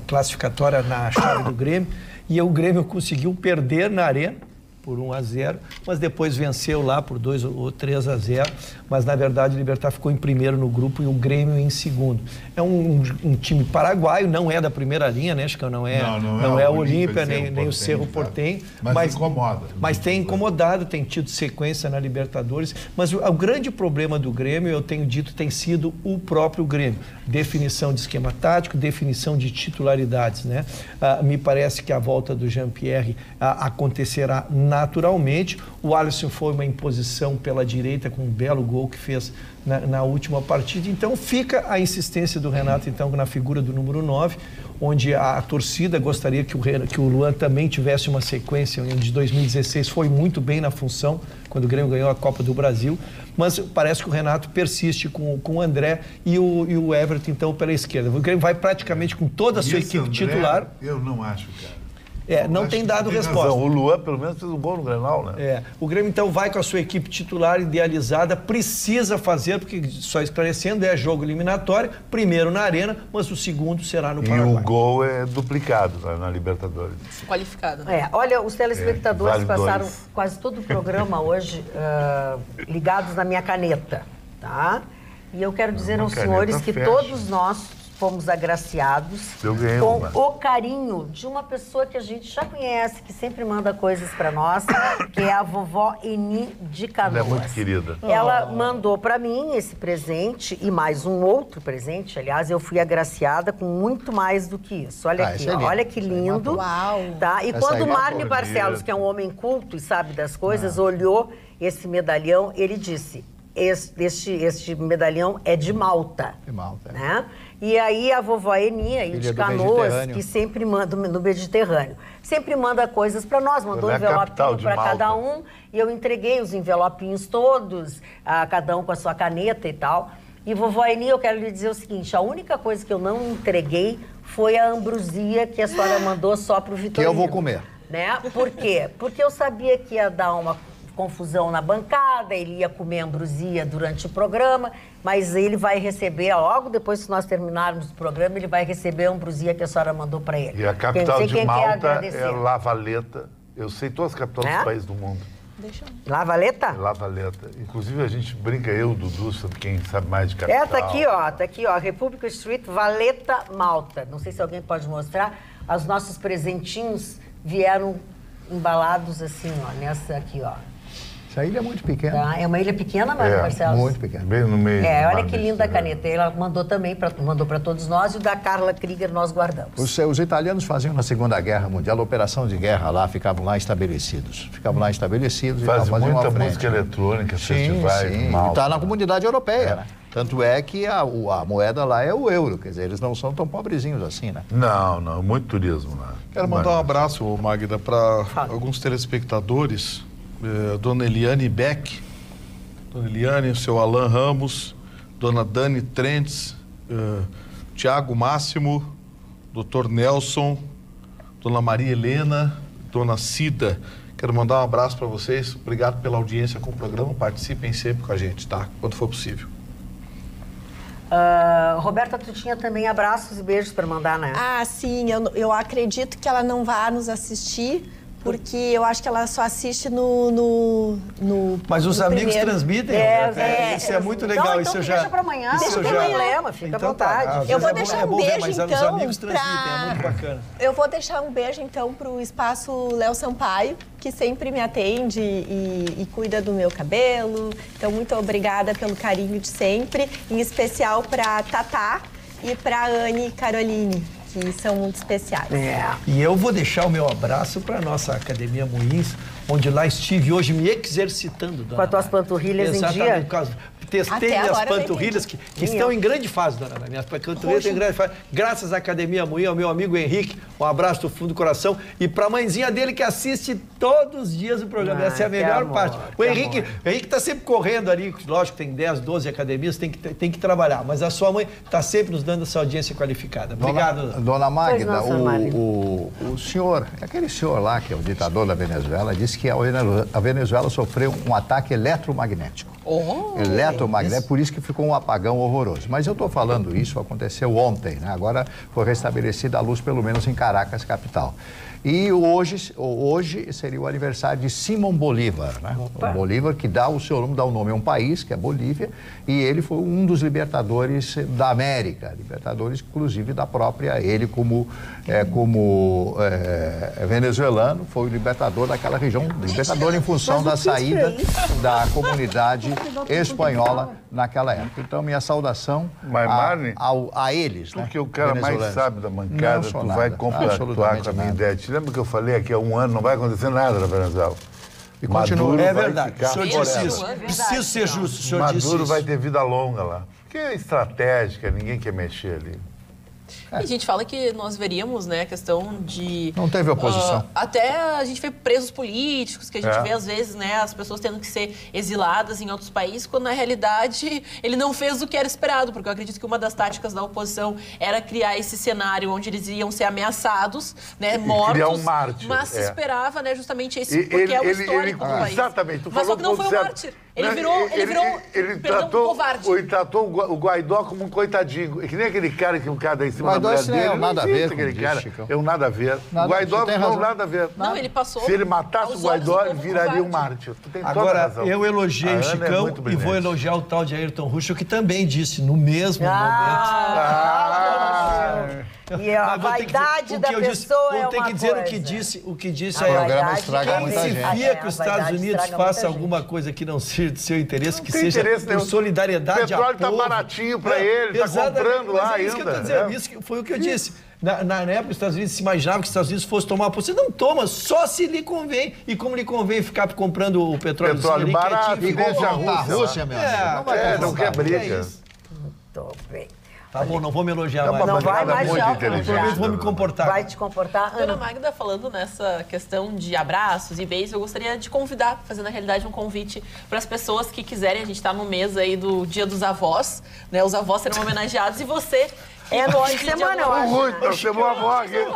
classificatória na chave do Grêmio e o Grêmio conseguiu perder na Arena por 1-0, mas depois venceu lá por 2 ou 3-0, mas na verdade o Libertad ficou em primeiro no grupo e o Grêmio em segundo. É um time paraguaio, não é da primeira linha, né? Acho que não é o Olímpia, nem o Cerro Porteño, mas tem incomodado, tem tido sequência na Libertadores, mas o grande problema do Grêmio, eu tenho dito, tem sido o próprio Grêmio. Definição de esquema tático, definição de titularidades, né? Me parece que a volta do Jean-Pierre acontecerá naturalmente. O Alisson foi uma imposição pela direita com um belo gol que fez na última partida. Então fica a insistência do Renato então na figura do número 9, onde a torcida gostaria que o Luan também tivesse uma sequência, onde 2016 foi muito bem na função, quando o Grêmio ganhou a Copa do Brasil, mas parece que o Renato persiste com o André e o Everton então pela esquerda. O Grêmio vai praticamente com toda a sua equipe titular. Eu não acho, cara. Não tem dado resposta. O Luan, pelo menos, fez um gol no Grenal, né? O Grêmio, então, vai com a sua equipe titular idealizada, precisa fazer, porque, só esclarecendo, é jogo eliminatório, primeiro na Arena, mas o segundo será no Paraguai. E o gol é duplicado na Libertadores. Qualificado, né? Olha, os telespectadores passaram quase todo o programa hoje ligados na minha caneta, tá? E eu quero dizer aos senhores que todos nós fomos agraciados com o carinho de uma pessoa que a gente já conhece, que sempre manda coisas para nós, que é a vovó Eni de Canoas. Ela é muito querida. Ela mandou para mim esse presente e mais um outro presente. Aliás, eu fui agraciada com muito mais do que isso. Olha aqui, olha que lindo. Uau! Tá? E quando o Marne Barcelos, que é um homem culto e sabe das coisas, olhou esse medalhão, ele disse: este medalhão é de Malta. De Malta. Né? E aí a vovó Eni, aí de Canoas, que sempre manda no Mediterrâneo, sempre manda coisas para nós, mandou um envelopinho para cada um, e eu entreguei os envelopinhos todos, cada um com a sua caneta e tal. E vovó Eni, eu quero lhe dizer o seguinte, a única coisa que eu não entreguei foi a ambrosia que a senhora mandou só para o Vitorino. Que eu vou comer. Né? Por quê? Porque eu sabia que ia dar uma confusão na bancada, ele ia comer ambrosia durante o programa, mas ele vai receber, logo depois que nós terminarmos o programa, ele vai receber a ambrosia que a senhora mandou para ele. E a capital de Malta é La Valetta. Eu sei todas as capitais dos países do mundo. La Valetta? La Valetta. Inclusive a gente brinca, eu, Dudu, sobre quem sabe mais de capital. Tá aqui, ó, Republic Street, Valetta, Malta. Não sei se alguém pode mostrar. Os nossos presentinhos vieram embalados assim, ó, nessa aqui, ó. Essa ilha é muito pequena. Tá, é uma ilha pequena, Marcelo? Muito pequena. Bem no meio. Olha que linda a caneta. Ela mandou também, mandou para todos nós, e o da Carla Krieger nós guardamos. Os italianos faziam na Segunda Guerra Mundial, a operação de guerra lá, ficavam lá estabelecidos. Fazem muita música eletrônica, festivais. Sim. E está na comunidade europeia, né? Tanto é que a moeda lá é o euro, quer dizer, eles não são tão pobrezinhos assim, né? Não, muito turismo lá. Quero mandar um abraço, Magda, para alguns telespectadores. Dona Eliane Beck, Dona Eliane, o seu Alan Ramos, Dona Dani Trentes, Tiago Máximo, Dr. Nelson, Dona Maria Helena, Dona Cida. Quero mandar um abraço para vocês. Obrigado pela audiência com o programa. Participem sempre com a gente, tá? Quando for possível. Roberta, tu tinha também abraços e beijos para mandar, né? Sim. Eu acredito que ela não vá nos assistir, porque eu acho que ela só assiste no Mas os amigos primeiro. transmitem, isso é muito legal. Não, isso então já deixa pra amanhã, isso não tem problema, fica à vontade. Eu vou deixar um beijo, mas então, os amigos transmitem, é muito bacana. Eu vou deixar um beijo, então, pro Espaço Léo Sampaio, que sempre me atende e cuida do meu cabelo. Então, muito obrigada pelo carinho de sempre, em especial pra Tatá e pra Anne e Caroline, que são muito especiais. E eu vou deixar o meu abraço para a nossa Academia Moinhos, onde lá estive hoje me exercitando. Com as tuas panturrilhas em dia? Exatamente. Testei minhas panturrilhas, que estão em grande fase, dona Ana. Minhas panturrilhas estão em grande fase. Graças à Academia Moinhos, ao meu amigo Henrique, um abraço do fundo do coração. E para a mãezinha dele, que assiste todos os dias o programa. Essa é a melhor parte. O Henrique está sempre correndo ali, lógico, tem 10, 12 academias, tem que trabalhar. Mas a sua mãe está sempre nos dando essa audiência qualificada. Obrigado. Dona Magda, o senhor, aquele senhor lá, que é o ditador da Venezuela, disse que a Venezuela sofreu um ataque eletromagnético. Eletromagnético, por isso que ficou um apagão horroroso. Mas eu estou falando isso, aconteceu ontem, né? Agora foi restabelecida a luz, pelo menos em Caracas, capital. E hoje seria o aniversário de Simão Bolívar, né? O Bolívar, que dá o seu nome, dá o nome a um país, que é Bolívia, e ele foi um dos libertadores da América, libertadores, inclusive, da própria, ele como venezuelano, foi o libertador daquela região, libertador em função da saída da comunidade espanhola naquela época. Então, minha saudação a eles, tu, né? que o cara mais sabe da mancada, tu vai compactuar com a minha ideia. Te lembra que eu falei aqui há um ano, não vai acontecer nada na Venezuela? E continua. É verdade. O senhor disse isso. Preciso ser justo. O senhor disse isso. Maduro vai ter vida longa lá. Porque é estratégica, ninguém quer mexer ali. E a gente fala que nós veríamos, né, a questão de... Não teve oposição. Até a gente vê presos políticos, que a gente vê, às vezes, né, as pessoas tendo que ser exiladas em outros países, quando, na realidade, ele não fez o que era esperado, porque eu acredito que uma das táticas da oposição era criar esse cenário onde eles iam ser ameaçados, né, mortos. Criar um mártir. Mas se esperava, né, justamente esse, porque é o histórico do país. Exatamente. Tu mas falou só que não foi um mártir. Ele virou um covarde. Ele tratou o Guaidó como um coitadinho. Que nem aquele cara que um cara em cima da mulher dele. Não, nada a ver aquele com cara. Chico. É um nada a ver. O Guaidó não nada a ver. Não, ele passou. Se ele matasse o Guaidó, ele viraria um mártir. Tu tem toda a razão. Agora, eu elogiei o Chicão e vou elogiar o tal de Ayrton Russo, que também disse no mesmo momento. E a vaidade da pessoa é uma coisa. Vou ter que dizer o que disse O programa estraga quem muita se gente. fia que os Estados Unidos faça alguma coisa que não seja do seu interesse, que seja por solidariedade. O petróleo está baratinho para ele, está comprando lá ainda. Isso que eu estou dizendo, isso foi o que eu disse. Na época, os Estados Unidos se imaginava que os Estados Unidos fosse tomar a posição. Não toma, só se lhe convém. E como lhe convém ficar comprando o petróleo barato, e confrontar a Rússia, meu amigo. Não quer briga. Muito bem. Tá bom, não vou me elogiar mais. Não vai mais não. Vou me comportar. Vai te comportar. Dona Magda, falando nessa questão de abraços e beijos, eu gostaria de convidar, fazer na realidade um convite para as pessoas que quiserem. A gente está no mês aí do Dia dos Avós, né? Os avós serão homenageados e você... É no fim de semana, eu acho. O Russo, chamou a avó aqui. O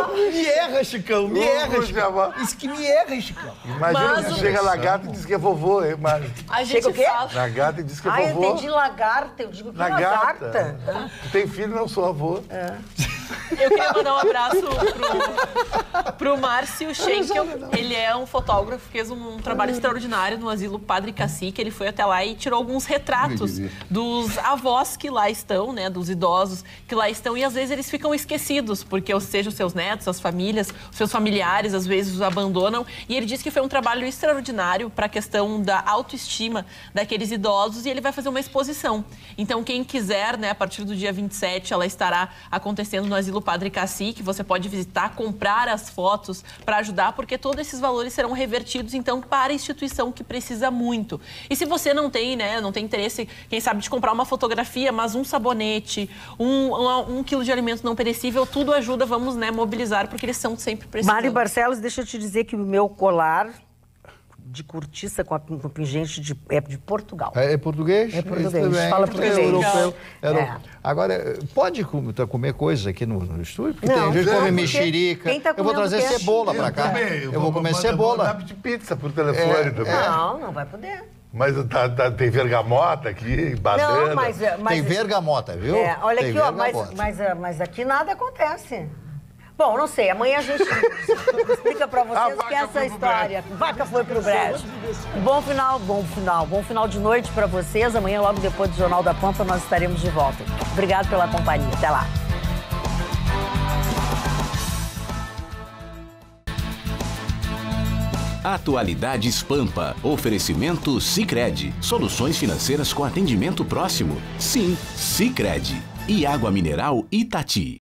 Russo. Me erra, Chicão, me erra, Chicão. Isso que me erra, Chicão. Imagina que chega lagarto e diz que é vovô, hein, Mário? A gente fala... Lagarto e diz que é vovô. Eu entendi lagarta, eu digo que lagarta. Tu tem filho, não sou avô. Eu queria mandar um abraço pro Márcio Schenkel. Ele é um fotógrafo que fez um trabalho extraordinário no Asilo Padre Cacique. Ele foi até lá e tirou alguns retratos dos avós que lá estão, né? Dos idosos que lá estão. E às vezes eles ficam esquecidos, porque seja os seus netos, as famílias, os seus familiares, às vezes os abandonam. E ele disse que foi um trabalho extraordinário para a questão da autoestima daqueles idosos. E ele vai fazer uma exposição. Então, quem quiser, né? A partir do dia 27, ela estará acontecendo no Asilo Padre Cacique. Você pode visitar, comprar as fotos para ajudar, porque todos esses valores serão revertidos, então, para a instituição que precisa muito. E se você não tem, né, não tem interesse, quem sabe, de comprar uma fotografia, mas um sabonete, um quilo de alimento não perecível, tudo ajuda, vamos, né, mobilizar, porque eles são sempre precisados. Mário Barcelos, deixa eu te dizer que o meu colar de cortiça com pingente é de Portugal. É português? É português. Fala português. Europeu. Agora, pode comer coisas aqui no estúdio? Porque não, tem gente que come mexerica. Eu vou trazer cebola pra cá. Eu vou comer cebola. Eu vou de pizza por telefone também. Não vai poder. Mas tem vergamota aqui, banana. Não, mas tem vergamota, viu? Olha tem aqui, ó, mas aqui nada acontece. Bom, não sei, amanhã a gente explica pra vocês o que é essa história. Vaca foi pro brejo. Bom final de noite pra vocês. Amanhã, logo depois do Jornal da Pampa, nós estaremos de volta. Obrigado pela companhia. Até lá. Atualidades Pampa. Oferecimento Sicredi. Soluções financeiras com atendimento próximo. Sim, Sicredi. E água mineral Itati.